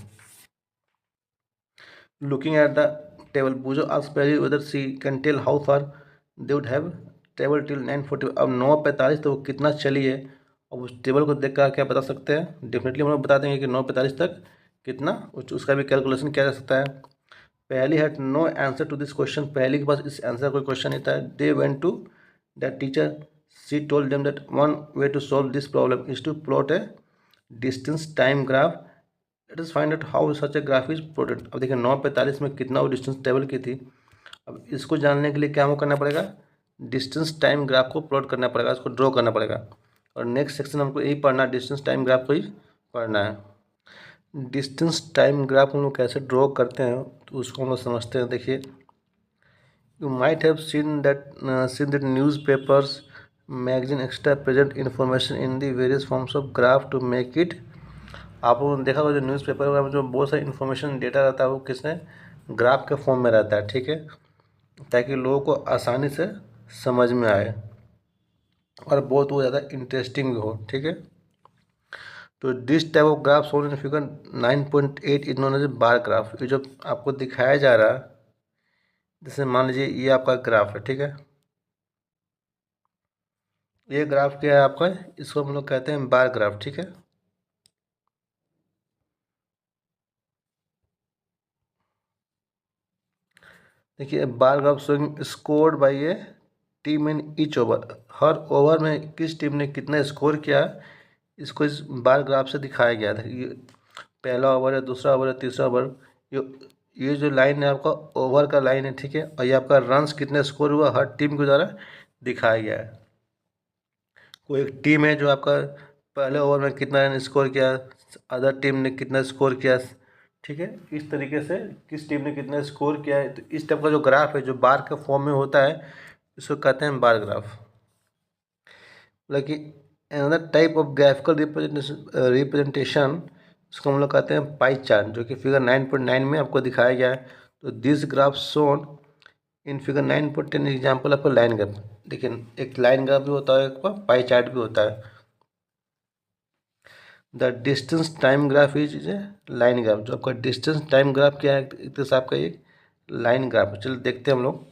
लुकिंग एट द टेबल, पूछो ask Paheli whether she can tell how far they would have travel till 9:40। अब 9:45 तो वो कितना चली है, अब उस टेबल को देख कर क्या बता सकते हैं। डेफिनेटली हम लोग बता देंगे कि 9:45 तक कितना, उसका भी कैलकुलेशन किया जा सकता है। Paheli had no answer to this question, Paheli के पास इस आंसर कोई क्वेश्चन नहीं था। They went to that teacher, she told them that one way to solve this problem is to plot a distance time graph, let us find out how such a graph is plotted. अब देखिए, 9:45 में कितना वो distance travel की थी। अब इसको जानने के लिए क्या हमको करना पड़ेगा, डिस्टेंस टाइम ग्राफ को प्लॉट करना पड़ेगा, इसको ड्रॉ करना पड़ेगा। और नेक्स्ट सेक्शन हमको यही पढ़ना है, डिस्टेंस टाइम ग्राफ को ही पढ़ना है। डिस्टेंस टाइम ग्राफ हम लोग कैसे ड्रॉ करते हैं तो उसको हम लोग समझते हैं। देखिए, you might have seen that newspapers magazine extra present information in the various forms of graph to make it. आप लोगों ने देखा होगा जो न्यूज़पेपर वगैरह में जो बहुत सारी इन्फॉर्मेशन डेटा रहता है वो किसने, ग्राफ के फॉर्म में रहता है, ठीक है, ताकि लोगों को आसानी से समझ में आए। और बहुत वो ज़्यादा इंटरेस्टिंग भी हो। ठीक है, तो this type of graph shown in figure 9.8 is known as bar graph. ये जो आपको दिखाया जा रहा है, जैसे मान लीजिए ये आपका ग्राफ है। ठीक है, ये ग्राफ क्या है आपका, इसको हम लोग कहते हैं बार ग्राफ। ठीक है, देखिए bar graph showing scored by A team in each over. Her over में किस टीम ने कितना स्कोर किया, इसको इस बार ग्राफ से दिखाया गया था। ये पहला ओवर है, दूसरा ओवर है, तीसरा ओवर। ये ये जो लाइन है आपका ओवर का लाइन है। ठीक है, और ये आपका रन्स कितने स्कोर हुआ हर टीम के द्वारा दिखाया गया है। कोई एक टीम है जो आपका पहले ओवर में कितना रन स्कोर किया, अदर टीम ने कितना स्कोर किया। ठीक है, इस तरीके से किस टीम ने कितना स्कोर किया है, तो इस टाइप का जो ग्राफ है जो बार के फॉर्म में होता है, इसको कहते हैं बार ग्राफ। मतलब another type of graphical representation, इसको हम लोग कहते हैं पाई चार्ट, जो कि फिगर 9.9 में आपको दिखाया गया है। तो this graph shown in figure 9.10 example आपका लाइन ग्राफ। देखिए एक लाइन ग्राफ भी होता है, एक पाई चार्ट भी होता है। The distance time graph is a line graph. जो आपका डिस्टेंस टाइम ग्राफ क्या है, एक तरह से आपका एक लाइन ग्राफ है। चलिए देखते हैं हम लोग।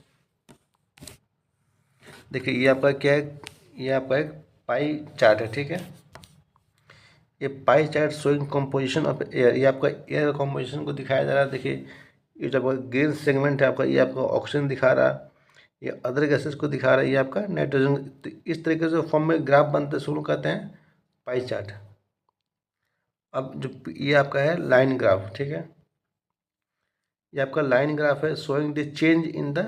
देखिए ये आपका क्या है, ये आपका एक पाई चार्ट है। ठीक है, ये pie chart showing composition of air, ये आपका एयर कंपोजिशन को दिखाया जा रहा है। देखिए ये जो आपका ग्रीन सेगमेंट है आपका, ये आपका ऑक्सीजन दिखा रहा है, ये अदर गैसेस को दिखा रहा है, ये आपका नाइट्रोजन। तो इस तरीके से फॉर्म में ग्राफ बनते शुरू कहते हैं पाई चार्ट। अब जो ये आपका है लाइन ग्राफ। ठीक है, ये आपका लाइन ग्राफ है showing the change in the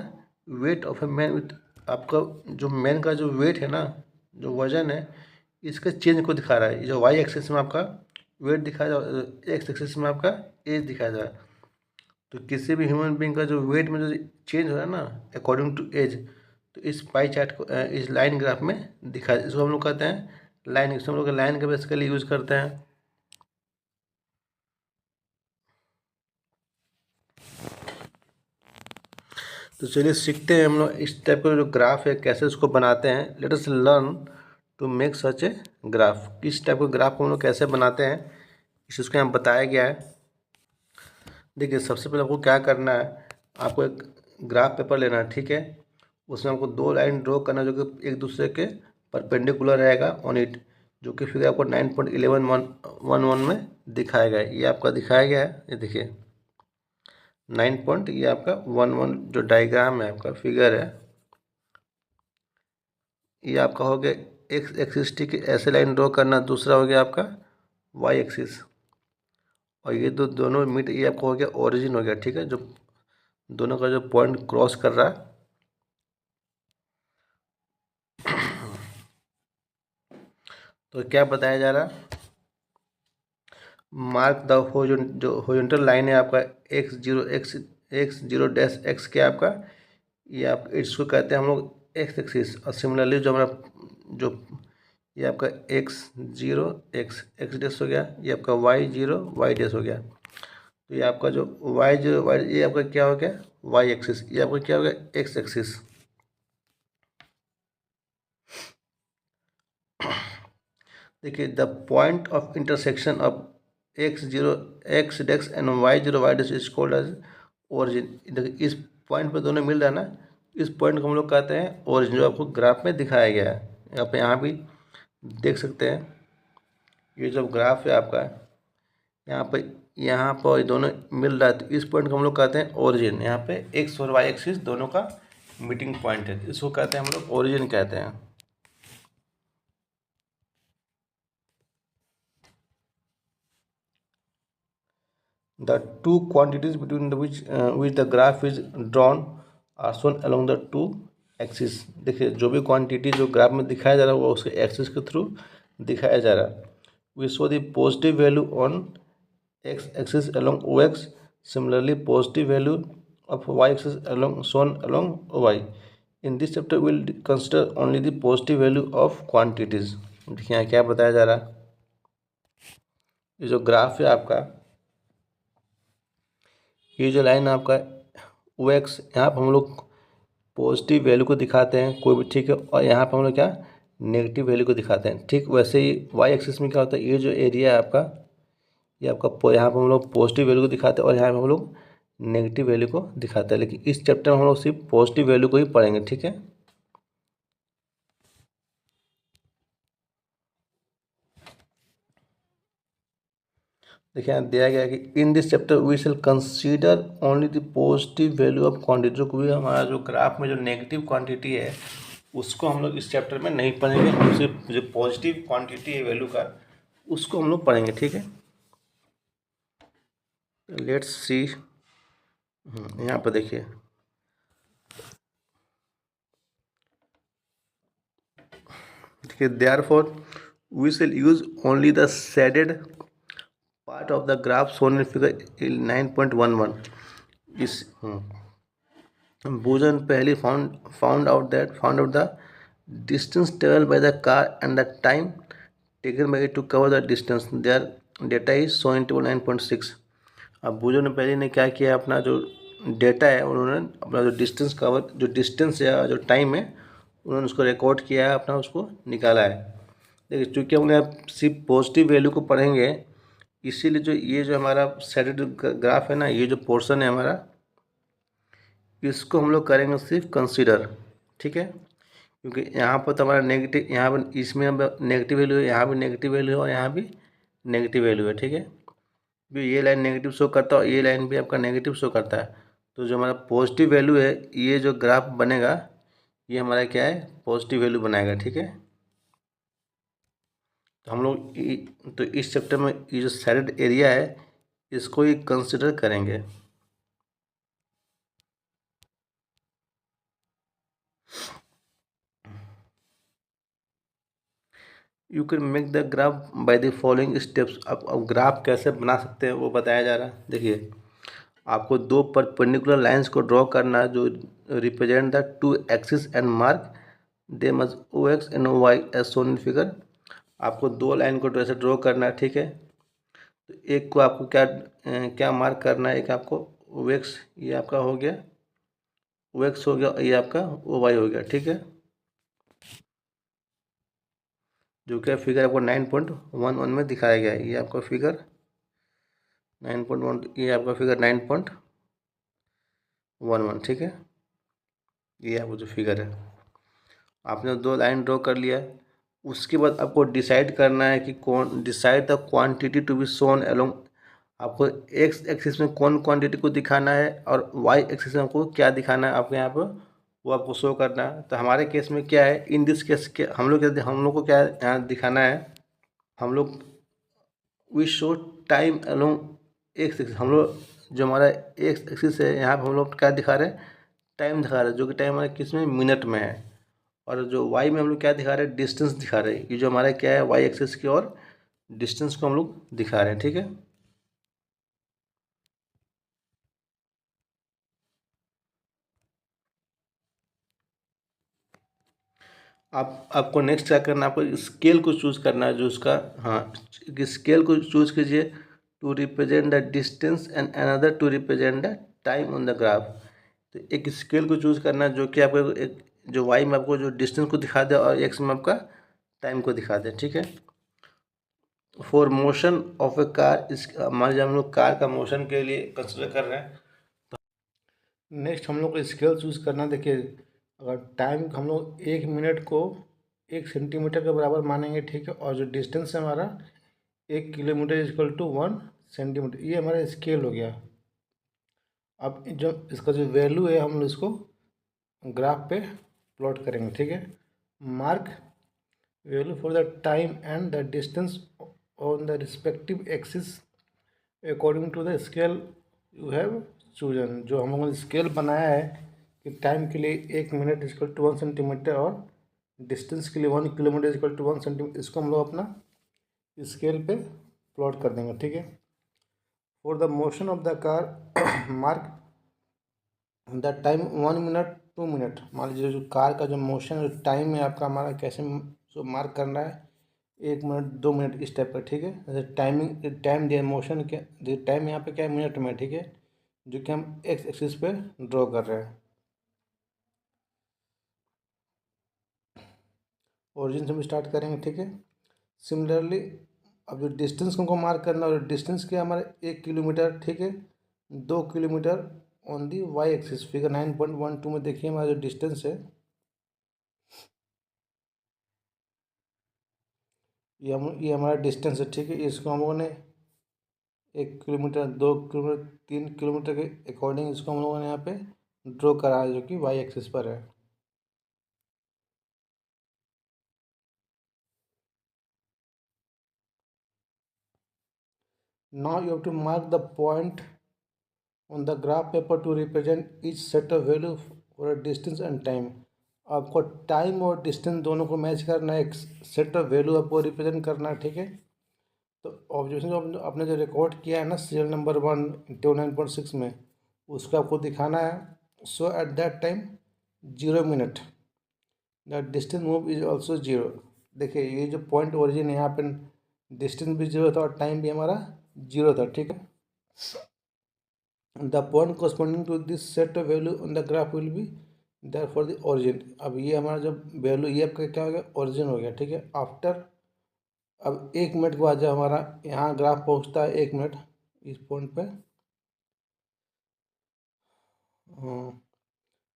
weight of a man with. आपका जो मैन का जो वेट है ना, जो वजन है, इसके चेंज को दिखा रहा है। ये जो वाई एक्सिस में आपका वेट दिखाया जा, एक्स एक्सिस में आपका एज दिखाया जा रहा है। तो किसी भी ह्यूमन बींग का जो वेट में जो चेंज हो रहा है ना अकॉर्डिंग टू एज, तो इस पाई चार्ट को इस लाइन ग्राफ में दिखाया, इसको हम लोग कहते हैं लाइन। इसको हम लोग लाइन का बेसिकली यूज करते हैं। तो चलिए सीखते हैं हम लोग इस टाइप का जो ग्राफ है कैसे उसको बनाते हैं। Let us learn to make such a graph. किस टाइप का ग्राफ को हम लोग कैसे बनाते हैं, इस उसको यहाँ बताया गया है। देखिए सबसे पहले आपको क्या करना है, आपको एक ग्राफ पेपर लेना है। ठीक है, उसमें आपको दो लाइन ड्रॉ करना है जो कि एक दूसरे के परपेंडिकुलर रहेगा ऑन इट, जो कि फिर आपको 9.11 में दिखाया गया है। ये आपका दिखाया गया है, ये देखिए 9 पॉइंट, ये आपका 11 जो डायग्राम है आपका फिगर है, ये आपका हो गया एक्स एक्सिस। ठीक है, ऐसे लाइन ड्रॉ करना। दूसरा हो गया आपका वाई एक्सिस, और ये दोनों मिड, ये आपका हो गया ओरिजिन हो गया। ठीक है, जो दोनों का जो पॉइंट क्रॉस कर रहा है। तो क्या बताया जा रहा है, मार्क द जो हॉरिजॉन्टल लाइन है आपका x0 डैश एक्स क्या आपका, ये आप इसको कहते हैं हम लोग एक्स एक्सिस। और सिमिलरली जो हमारा जो ये आपका एक्स डैश हो गया, ये आपका वाई डैश हो गया। तो ये आपका जो वाई, ये आपका क्या हो गया वाई एक्सिस, ये आपका क्या हो गया एक्स एक्सिस। देखिए the point of intersection of X dash and Y dash is called as origin. देखिए इस पॉइंट पे दोनों मिल रहा है ना, इस पॉइंट को हम लोग कहते हैं ओरिजिन, जो आपको ग्राफ में दिखाया गया है। आप यहाँ भी देख सकते हैं, ये जो ग्राफ है आपका, यहाँ पर दोनों मिल रहा है, तो इस पॉइंट को हम लोग कहते हैं ओरिजिन। यहाँ पे एक्स और वाई एक्सिस दोनों का मीटिंग पॉइंट है, इसको कहते हैं हम लोग ओरिजिन कहते हैं। The two quantities between which the graph is drawn are shown along the two axes। देखिए जो भी क्वांटिटी जो ग्राफ में दिखाया जा रहा है वो उसके एक्सिस के थ्रू दिखाया जा रहा है। We show the positive value on x axis along ox, similarly positive value of y axis shown along y। In this chapter we will consider only the positive value of quantities। देखिए यहाँ क्या बताया जा रहा है, ये जो graph है आपका, ये जो लाइन आपका ओ एक्स, यहाँ पर हम लोग पॉजिटिव वैल्यू को दिखाते हैं कोई भी। ठीक है, और यहाँ पर हम लोग क्या नेगेटिव वैल्यू को दिखाते हैं। ठीक वैसे ही वाई एक्सिस में क्या होता है, ये जो एरिया है आपका, ये आपका यहाँ पर हम लोग पॉजिटिव वैल्यू को दिखाते हैं और यहाँ पर हम लोग नेगेटिव वैल्यू को दिखाते हैं। लेकिन इस चैप्टर में हम लोग सिर्फ पॉजिटिव वैल्यू को ही पढ़ेंगे। ठीक है, देखिए यहाँ दिया गया है कि in this chapter we shall consider only the positive value of quantity. जो कोई हमारा जो ग्राफ में जो नेगेटिव क्वांटिटी है उसको हम लोग इस चैप्टर में नहीं पढ़ेंगे, हम सिर्फ जो पॉजिटिव क्वांटिटी है वैल्यू का उसको हम लोग पढ़ेंगे। ठीक है, लेट्स सी। यहाँ पर देखिए therefore we shall use only the shaded part of the graph shown in figure 9.11. is Bhujan Paheli found out the distance traveled by the car and the time taken by it to cover the distance. Their data is shown in table 9.6. अब भूजन पहले ने क्या किया, अपना जो data है उन्होंने अपना जो डिस्टेंस कवर, जो डिस्टेंस या जो टाइम है उन्होंने उसको रिकॉर्ड किया है, अपना उसको निकाला है। देखिए चूँकि हमने अब सिर्फ पॉजिटिव वैल्यू को पढ़ेंगे, इसीलिए जो ये जो हमारा शेडेड ग्राफ है ना, ये जो पोर्शन है हमारा, इसको हम लोग करेंगे सिर्फ कंसीडर। ठीक है, क्योंकि यहाँ पर तो हमारा नेगेटिव, यहाँ पर इसमें नेगेटिव वैल्यू है, यहाँ भी नेगेटिव वैल्यू है और यहाँ भी नेगेटिव वैल्यू है। ठीक है, भी ये लाइन नेगेटिव शो करता है और ये लाइन भी आपका नेगेटिव शो करता है। तो जो हमारा पॉजिटिव वैल्यू है, ये जो ग्राफ बनेगा ये हमारा क्या है, पॉजिटिव वैल्यू बनाएगा। ठीक है, तो हम लोग तो इस चैप्टर में ये जो शेडेड एरिया है इसको ही कंसिडर करेंगे। You can make the graph by the following steps. अब ग्राफ कैसे बना सकते हैं वो बताया जा रहा है। देखिए आपको दो परपेंडिकुलर लाइंस को ड्रॉ करना है जो represent the two axis and mark them as O X and O Y as shown in figure. आपको दो लाइन को ऐसे ड्रॉ करना है। ठीक है, तो एक को आपको क्या मार्क करना है, एक आपको ओ एक्स, ये आपका हो गया ओ एक्स हो गया, ये आपका ओ वाई हो गया। ठीक है, जो कि फिगर आपको 9.11 में दिखाया गया है। ये आपका फिगर 9.1, ये आपका फिगर 9.11। ठीक है, ये आपको जो फिगर है, आपने दो लाइन ड्रॉ कर लिया। उसके बाद आपको डिसाइड करना है कि कौन, decide the quantity to be shown along. आपको एक्स एक्सिस में कौन क्वांटिटी को दिखाना है और वाई एक्सिस में आपको क्या दिखाना है, आपको यहाँ पर वो आपको शो करना है। तो हमारे केस में क्या है, इन दिस केस के हम लोग को क्या यहाँ दिखाना है, हम लोग we show time along X axis. हम लोग जो हमारा एक्स एक्सिस है यहाँ पर हम लोग क्या दिखा रहे हैं, टाइम दिखा रहे हैं, जो कि टाइम हमारे किस में, मिनट में है। और जो वाई में हम लोग क्या दिखा रहे हैं, डिस्टेंस दिखा रहे हैं। ये जो हमारा क्या है, वाई एक्सिस की और डिस्टेंस को हम लोग दिखा रहे हैं। ठीक है, आपको नेक्स्ट क्या करना है, आपको स्केल को चूज़ करना है जो उसका, हाँ स्केल को चूज़ कीजिए to represent the distance and another to represent the time on the graph. तो एक स्केल को चूज़ करना है जो कि आपको एक, जो वाई में आपको जो डिस्टेंस को दिखा दे और एक्स में आपका टाइम को दिखा दे। ठीक है, for motion of a car, इस मान लीजिए हम लोग कार का मोशन के लिए कंसिडर कर रहे हैं। नेक्स्ट हम लोग को स्केल चूज़ करना। देखिए अगर टाइम हम लोग 1 मिनट को 1 सेंटीमीटर के बराबर मानेंगे। ठीक है, और जो डिस्टेंस है हमारा 1 किलोमीटर इजक्वल टू 1 सेंटीमीटर, ये हमारा स्केल हो गया। अब जो इसका जो वैल्यू है हम इसको ग्राफ पे प्लॉट करेंगे। ठीक है, mark value for the time and the distance on the respective axis according to the scale you have chosen. जो हम लोगों ने स्केल बनाया है कि टाइम के लिए 1 मिनट इजक्वल टू 1 सेंटीमीटर और डिस्टेंस के लिए 1 किलोमीटर इजक्वल टू 1 सेंटीमीटर, इसको हम लोग अपना स्केल पे प्लॉट कर देंगे। ठीक है, for the motion of the car mark the time 1 minute 2 minute. मान लीजिए जो कार का जो मोशन जो टाइम है आपका, हमारा कैसे जो मार्क करना है, 1 मिनट 2 मिनट इस टाइप का। ठीक है, जैसे टाइम दिया मोशन के टाइम यहाँ पे क्या है, मिनट में। ठीक है, जो कि हम एक्स एक्सिस पे ड्रॉ कर रहे हैं। ओरिजिन से हम स्टार्ट करेंगे, ठीक है। सिमिलरली अब जो डिस्टेंस को हमको मार्क करना है, डिस्टेंस क्या हमारा 1 किलोमीटर, ठीक है। 2 kilometre on the Y axis, figure 9.12 में देखिए हमारा जो डिस्टेंस है, ये हमारा डिस्टेंस है, ठीक है। इसको हम लोगों ने 1 किलोमीटर, 2 किलोमीटर, 3 किलोमीटर के अकॉर्डिंग इसको हम लोगों ने यहाँ पे ड्रॉ करा है, जो कि वाई एक्सिस पर है। Now you have to mark the point on the graph paper to represent each set of value for a distance and time। आपको टाइम और डिस्टेंस दोनों को मैच करना है, एक सेट ऑफ वैल्यू आपको रिप्रेजेंट करना है, ठीक है। तो ऑब्जर्वेशन जो आपने जो रिकॉर्ड किया है ना सीरियल नंबर 1 29.6 में, उसको आपको दिखाना है। So at that time 0 minute the distance move is also 0। देखिए ये जो पॉइंट ओरिजिन है, यहाँ पे डिस्टेंस भी 0 था और टाइम भी हमारा 0 था, ठीक है। The point corresponding to this set of value on the graph will be there for the origin. अब ये हमारा जब वैल्यू, ये आपका क्या हो गया, ओरिजिन हो गया, ठीक है। आफ्टर अब 1 मिनट के बाद जब हमारा यहाँ ग्राफ पहुँचता है 1 मिनट इस पॉइंट पे,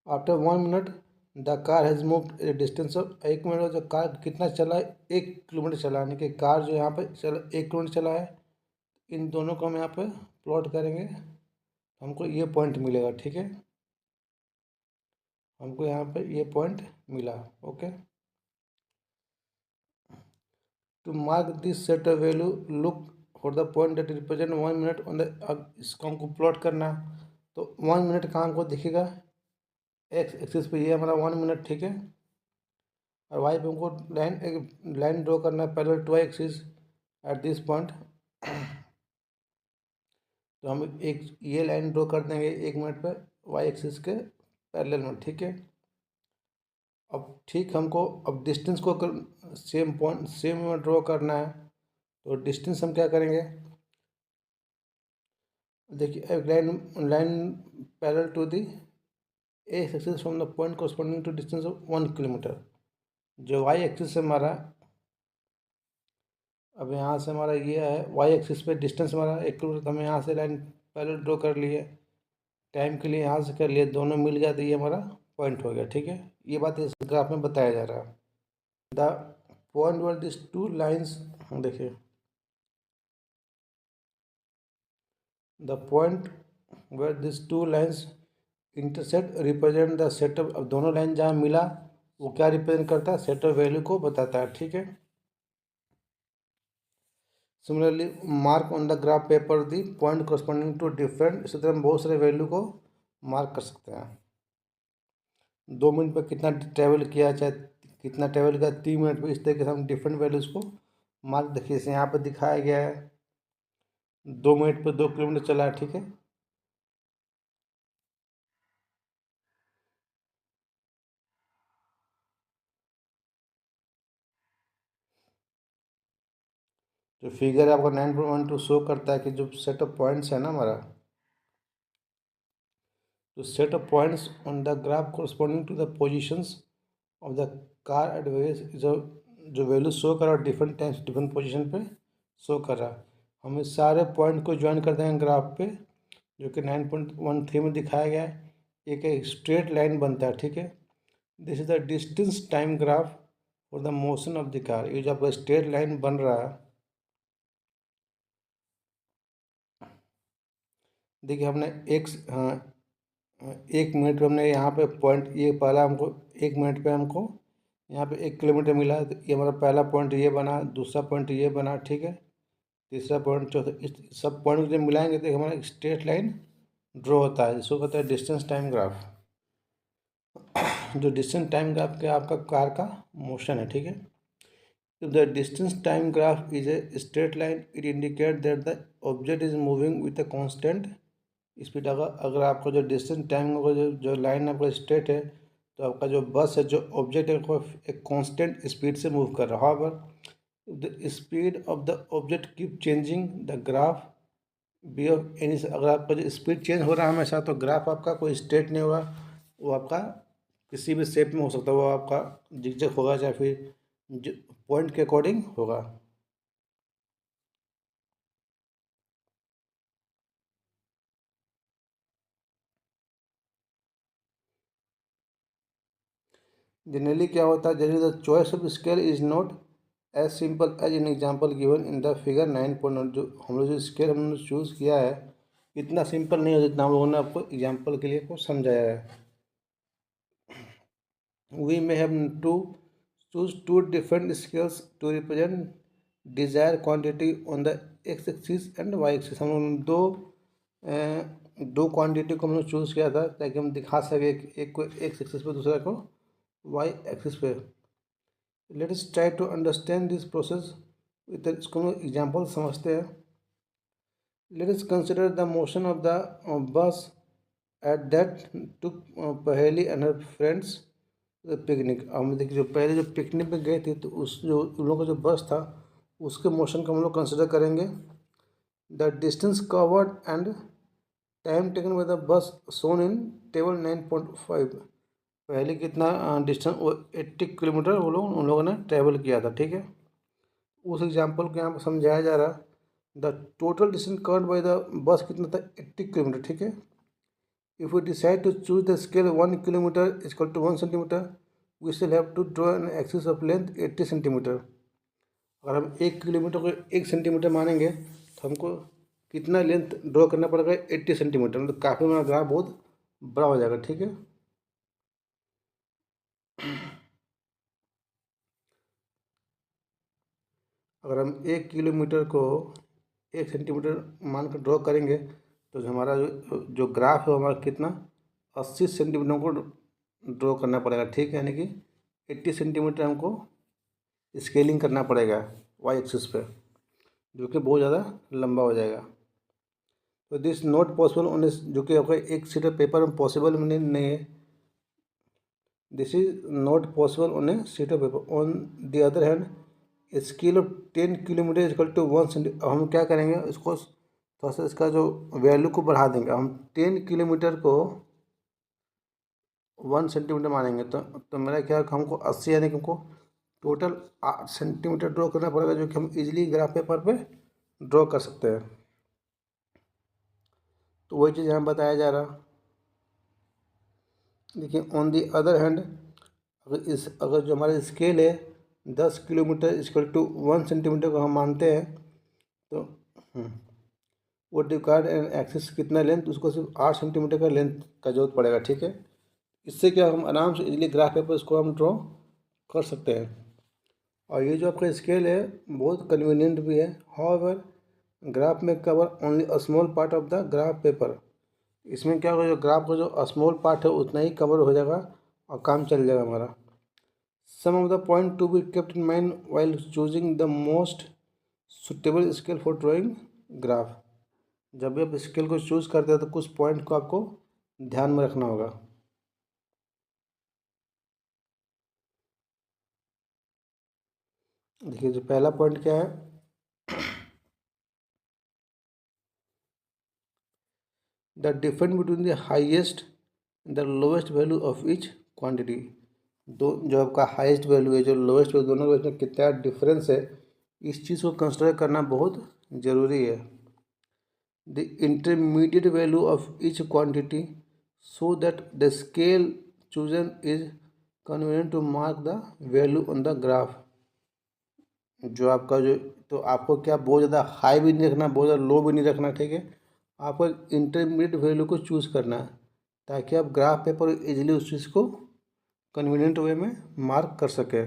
after 1 minute the car has moved A distance of, 1 minute में जो कार कितना चला है, 1 किलोमीटर चला, यानी कि कार जो यहाँ पे चला 1 किलोमीटर चला है। इन दोनों को हम यहाँ पे प्लॉट करेंगे, हमको ये पॉइंट मिलेगा, ठीक है। हमको यहाँ पे ये पॉइंट मिला, okay. To mark this set of value look for the point that represent 1 minute on the, अब इसको हमको प्लॉट करना है, तो 1 मिनट का हमको दिखेगा एक्स एक्सिस पे, ये हमारा 1 मिनट, ठीक है। और वाई पे हमको एक लाइन ड्रॉ करना है parallel to Y axis at this point. तो हम एक ये लाइन ड्रॉ कर देंगे 1 मिनट पे वाई एक्सिस के पैरेलल में, ठीक है। अब ठीक हमको अब डिस्टेंस को सेम पॉइंट सेम में ड्रॉ करना है, तो डिस्टेंस हम क्या करेंगे, देखिए एक line line parallel to the X axis from the point corresponding to distance of 1 kilometre. जो वाई एक्सिस से हमारा, अब यहाँ से हमारा ये है वाई एक्सिस पे डिस्टेंस हमारा 1 किलोमीटर, हम यहाँ से लाइन पैरेलल ड्रॉ कर लिए, टाइम के लिए यहाँ से कर लिए, दोनों मिल गया तो ये हमारा पॉइंट हो गया, ठीक है। ये बात इस ग्राफ में बताया जा रहा है। The point where this two lines, देखिए the point where this two lines intersect represent the set of, अब दोनों लाइन जहाँ मिला वो क्या रिप्रेजेंट करता है, सेट ऑफ वैल्यू को बताता है, ठीक है। Similarly mark on the graph paper the point corresponding to different, इसी तरह हम बहुत सारे वैल्यू को मार्क कर सकते हैं। 2 मिनट पर कितना ट्रैवल किया, चाहे कितना ट्रैवल किया 3 मिनट पर, इस तरीके से हम डिफरेंट वैल्यूज़ को मार्क, देखिए इसे यहाँ पर दिखाया गया है 2 मिनट पर 2 किलोमीटर चला है, ठीक है। जो फिगर आपका 9.12 शो करता है कि जो सेट ऑफ पॉइंट्स है ना हमारा, जो set of points on the graph corresponding to the positions of the car at various, जो वैल्यू शो कर रहा है डिफरेंट टाइम्स डिफरेंट पोजीशन पे शो कर रहा है। हम इस सारे पॉइंट को ज्वाइन कर देंगे ग्राफ पे, जो कि 9.13 में दिखाया गया है। एक स्ट्रेट लाइन बनता है, ठीक है। This is the distance time graph for the motion of the car. ये जो आपका स्ट्रेट लाइन बन रहा है, देखिए हमने एक, हाँ 1 मिनट पे हमने यहाँ पे पॉइंट, ये पहला हमको 1 मिनट पे हमको यहाँ पे 1 किलोमीटर मिला, तो ये हमारा पहला पॉइंट ये बना, दूसरा पॉइंट ये बना, ठीक है। तीसरा पॉइंट, चौथा, इस सब पॉइंट जब मिलाएंगे तो हमारा एक स्ट्रेट लाइन ड्रॉ होता है, जिसको कहते हैं डिस्टेंस टाइम ग्राफ। जो डिस्टेंस टाइम ग्राफ के आपका कार का मोशन है, ठीक है। If the distance time graph is a straight line, it indicates that the object is moving with a constant speed. अगर आपका जो डिस्टेंस टाइम का जो लाइन आपका स्ट्रेट है, तो आपका जो बस है, जो ऑब्जेक्ट है, वो एक कांस्टेंट स्पीड से मूव कर रहा है। However the speed of the object keep changing the graph be of any, अगर आपका जो स्पीड चेंज हो रहा है हमेशा, तो ग्राफ आपका कोई स्ट्रेट नहीं होगा, वो आपका किसी भी शेप में हो सकता है, वो आपका जिगजैग होगा, चाहे फिर जो पॉइंट के अकॉर्डिंग होगा। जनरली क्या होता है, generally the choice of scale is not as simple as in example given in the figure 9.1। जो हम लोग जो स्केल हमने चूज़ किया है इतना सिंपल नहीं है जितना हम लोगों ने आपको एग्जाम्पल के लिए को समझाया है। We may have to choose two different scales to represent desired quantity on the x-axis and y-axis। हम लोगों ने दो क्वांटिटी को हम लोग चूज़ किया था ताकि हम दिखा सके एक को एक्स एक्सिस पे दूसरा को वाई एक्सिस पे। Let us try to understand this process. इसको हम एग्जाम्पल समझते हैं। Let us consider the motion of the bus at that took Paheli and her friends picnic. हम देखिए जो पहले जो पिकनिक में गए थे तो उस जो उन लोगों का जो बस था उसके मोशन को हम लोग कंसिडर करेंगे। The distance covered and time taken by the bus shown in table 9.5। पहले कितना डिस्टेंस वो 80 किलोमीटर वो लोग उन लोगों ने ट्रैवल किया था, ठीक है। उस एग्जाम्पल को यहाँ पर समझाया जा रहा है। The total distance covered by the bus कितना था, 80 किलोमीटर, ठीक है। If we decide to choose the scale 1 kilometre equal to 1 centimetre, we still have to draw an axis of length 80 centimetre. अगर हम 1 किलोमीटर को 1 सेंटीमीटर मानेंगे तो हमको कितना लेंथ ड्रॉ करना पड़ेगा, 80 सेंटीमीटर। मतलब काफ़ी हमारा ग्राफ बहुत बड़ा हो जाएगा, ठीक है। अगर हम 1 किलोमीटर को 1 सेंटीमीटर मान कर ड्रॉ करेंगे तो जो हमारा जो ग्राफ है हमारा कितना 80 सेंटीमीटर को ड्रॉ करना पड़ेगा, ठीक है। यानी कि 80 सेंटीमीटर हमको स्केलिंग करना पड़ेगा वाई एक्सिस पे, जो कि बहुत ज़्यादा लंबा हो जाएगा। तो दिस नॉट पॉसिबल ऑन, जो कि आपका एक सीट ऑफ पेपर में पॉसिबल नहीं है। This is not possible on a sheet of paper. On the other hand scale of 10 kilometre equal to 1 centimetre. हम क्या करेंगे, इसको थोड़ा सा इसका जो वैल्यू को बढ़ा देंगे। हम 10 किलोमीटर को 1 सेंटीमीटर मानेंगे तो मेरा क्या है, हमको 80 यानी कि हमको टोटल 8 सेंटीमीटर ड्रॉ करना पड़ेगा, जो कि हम इजीली ग्राफ पेपर पे ड्रॉ कर सकते हैं। तो वही चीज़ यहाँ बताया जा रहा। देखिए ऑन दी अदर हैंड अगर जो हमारा स्केल है 10 किलोमीटर इक्वल टू 1 सेंटीमीटर को हम मानते हैं तो वो डिकार्ड एंड एक्सिस कितना लेंथ, उसको सिर्फ 8 सेंटीमीटर का लेंथ का जरूरत पड़ेगा, ठीक है। इससे क्या हम आराम से इजीली ग्राफ पेपर इसको हम ड्रॉ कर सकते हैं। और ये जो आपका स्केल है बहुत कन्वीनियंट भी है। हाउएवर ग्राफ में cover only a small part of the graph paper. इसमें क्या होगा, जो ग्राफ का जो स्मॉल पार्ट है उतना ही कवर हो जाएगा और काम चल जाएगा हमारा। Some of the point to be kept in mind while choosing the most suitable scale for drawing graph. जब भी आप स्केल को चूज़ करते हैं तो कुछ पॉइंट को आपको ध्यान में रखना होगा। देखिए जो पहला पॉइंट क्या है, the difference between the highest the lowest value of each quantity. दो जो आपका हाईएस्ट वैल्यू है जो लोवेस्ट वैल्यू, दोनों के बीच में कितना डिफरेंस है, इस चीज़ को कंसिडर करना बहुत ज़रूरी है। The intermediate value of each quantity so that the scale chosen is convenient to mark the value on the graph. जो आपका जो, तो आपको क्या बहुत ज़्यादा हाई भी नहीं रखना, बहुत ज़्यादा लो भी नहीं रखना, ठीक है। आपको इंटरमीडिएट वैल्यू को चूज़ करना है ताकि आप ग्राफ पेपर इजीली उस चीज़ को कन्वीनियंट वे में मार्क कर सके।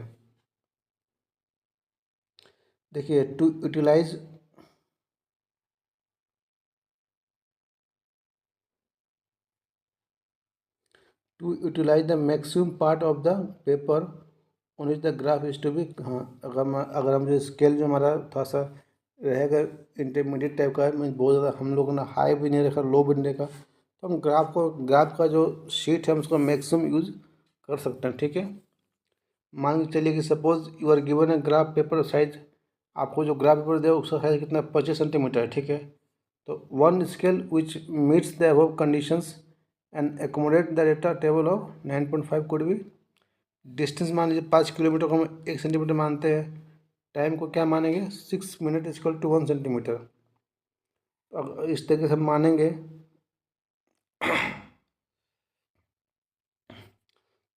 देखिए to utilise the maximum part of the paper on which the graph is to be. हाँ, अगर हम जो स्केल जो हमारा थोड़ा सा रहेगा इंटरमीडिएट टाइप का है, मैं बहुत ज़्यादा हम लोगों ने हाई भी नहीं रखा लो भी नहीं रखा, तो हम ग्राफ का जो शीट है हम उसको मैक्सिमम यूज़ कर सकते हैं, ठीक है। मान के चलिए कि suppose you are given a graph paper size, आपको जो ग्राफ पेपर दिया उसका साइज कितना 25 सेंटीमीटर है, ठीक है। तो one scale which meets the above conditions and accommodate the data table of 9.5 could be distance मान लीजिए 5 किलोमीटर को हम 1 सेंटीमीटर मानते हैं, टाइम को क्या मानेंगे 6 मिनट इक्वल टू 1 सेंटीमीटर। तो इस तरीके से हम मानेंगे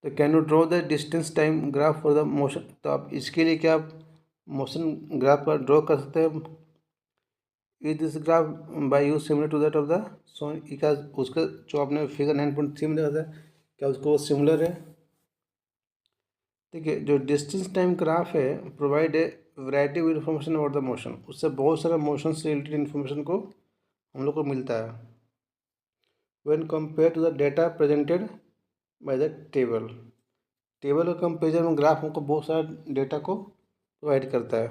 तो can you draw the distance time graph for the motion. तो आप इसके लिए क्या आप मोशन ग्राफ पर ड्रॉ कर सकते हैं। Is this graph by use similar to that of the so इका उसका जो आपने फिगर 9.3 में देखा था क्या उसको सिमिलर है। ठीक है, जो डिस्टेंस टाइम ग्राफ है provide a variety of information about the motion, उससे बहुत सारा मोशन से रिलेटेड इन्फॉर्मेशन को हम लोग को मिलता है when compare to the data presented by the table. Table का कंपेरिजन में ग्राफ हमको बहुत सारा डेटा को प्रोवाइड करता है।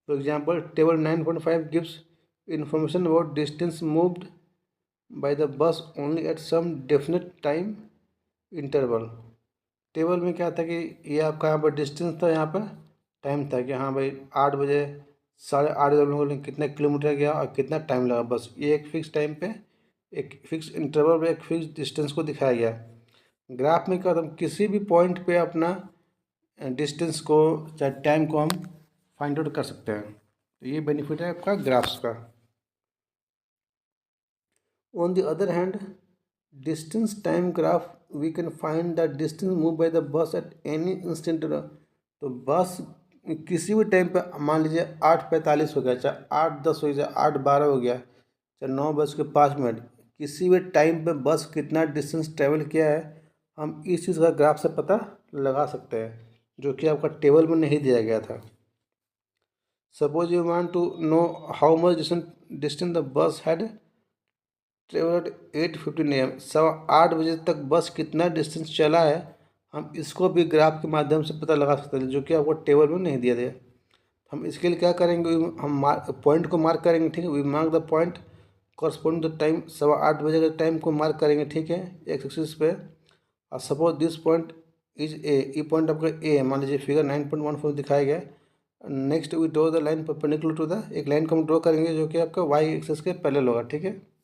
For example table 9.5 gives information about distance moved by the bus only at some definite time interval. Table में क्या था कि ये आपका यहाँ पर डिस्टेंस था, यहाँ पर टाइम था कि हाँ भाई 8 बजे 8:30 बजे हम लोगों ने कितना किलोमीटर गया और कितना टाइम लगा, बस ये एक फिक्स टाइम पे एक फिक्स इंटरवल पे एक फिक्स डिस्टेंस को दिखाया गया। ग्राफ में क्या होता है, हम किसी भी पॉइंट पे अपना डिस्टेंस को चाहे टाइम को हम फाइंड आउट कर सकते हैं। तो ये बेनिफिट है आपका ग्राफ्स का। On the other hand distance time graph we can find the distance move by the bus at any instant. तो बस किसी भी टाइम पे मान लीजिए 8:45 हो गया, चाहे 8:10 हो गया, 8:12 हो गया, चाहे 9:05, किसी भी टाइम पे बस कितना डिस्टेंस ट्रेवल किया है हम इस चीज़ का ग्राफ से पता लगा सकते हैं, जो कि आपका टेबल में नहीं दिया गया था। Suppose you want to know how much distance the bus had travel at 8:15 AM, 8:15 तक बस कितना डिस्टेंस चला है हम इसको भी ग्राफ के माध्यम से पता लगा सकते हैं, जो कि आपको टेबल में नहीं दिया गया। हम इसके लिए क्या करेंगे, हम पॉइंट को मार्क करेंगे। ठीक है, we mark the point corresponding the time, 8:15 के टाइम को मार्क करेंगे। ठीक है, एक्स एक्सिस पे। और suppose this point is a, ये पॉइंट आपका ए है, मान लीजिए फिगर 9.14 दिखाया गया। Next we draw the line perpendicular to the, एक लाइन को हम ड्रॉ करेंगे जो कि आपका वाई एक्सिस के पैरेलल होगा। ठीक है,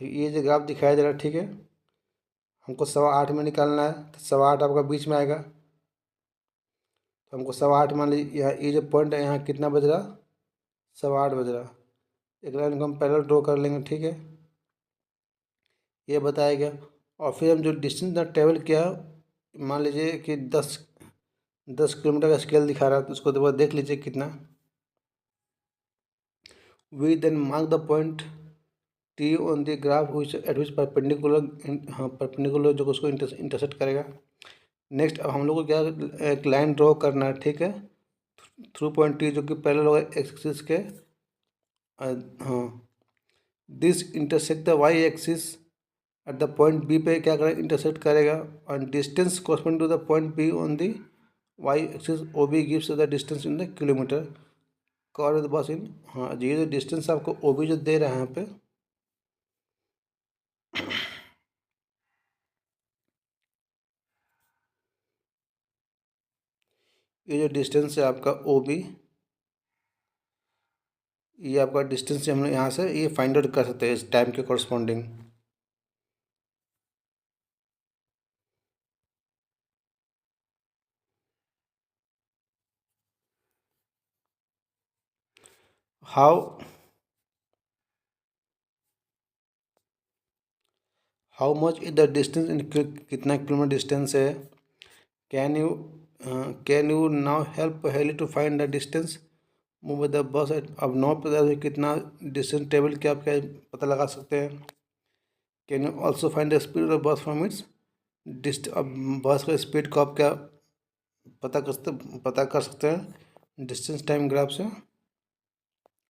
ये जो ग्राफ दिखाया जा रहा है, ठीक है, हमको 8:15 में निकालना है। तो 8:15 आपका बीच में आएगा, तो हमको 8:15 मान लीजिए यहाँ ये जो पॉइंट है यहाँ कितना बज रहा, 8:15 बज रहा। एक लाइन को हम पैरेलल ड्रॉ कर लेंगे। ठीक है, ये बताया गया। और फिर हम जो डिस्टेंस ना ट्रेवल किया मान लीजिए कि 10 किलोमीटर का स्केल दिखा रहा है, तो उसको दोबारा देख लीजिए कितना। We then mark the point T on the graph which at which perpendicular, हाँ परपेंडिकुलर जो उसको इंटरसेक्ट करेगा। नेक्स्ट अब हम लोग को क्या एक लाइन ड्रॉ करना है। ठीक है, थ्रू पॉइंट टी जो कि पैरेलल होगा एक्स एक्सिस के। हाँ, this intersect the Y axis at the point B पे क्या करेगा, इंटरसेक्ट करेगा। और distance corresponding to the point B on the Y axis O B gives the distance in the kilometre cover the bus in. हाँ, ये जो distance आपको O B जो दे रहा है यहाँ पे, ये जो डिस्टेंस है आपका ओ बी, ये आपका डिस्टेंस हम लोग यहाँ से ये फाइंड आउट कर सकते हैं इस टाइम के corresponding. How much is the distance in, कितना किलोमीटर डिस्टेंस है। Can you now help Haley to find the distance move the bus. अब 9 पे कितना डिस्टेंस ट्रेवल किया आप क्या पता लगा सकते हैं। Can you also find the speed of बस फ्रॉम इट्स अब बस का स्पीड को आप क्या पता कर सकते हैं डिस्टेंस टाइम ग्राफ से।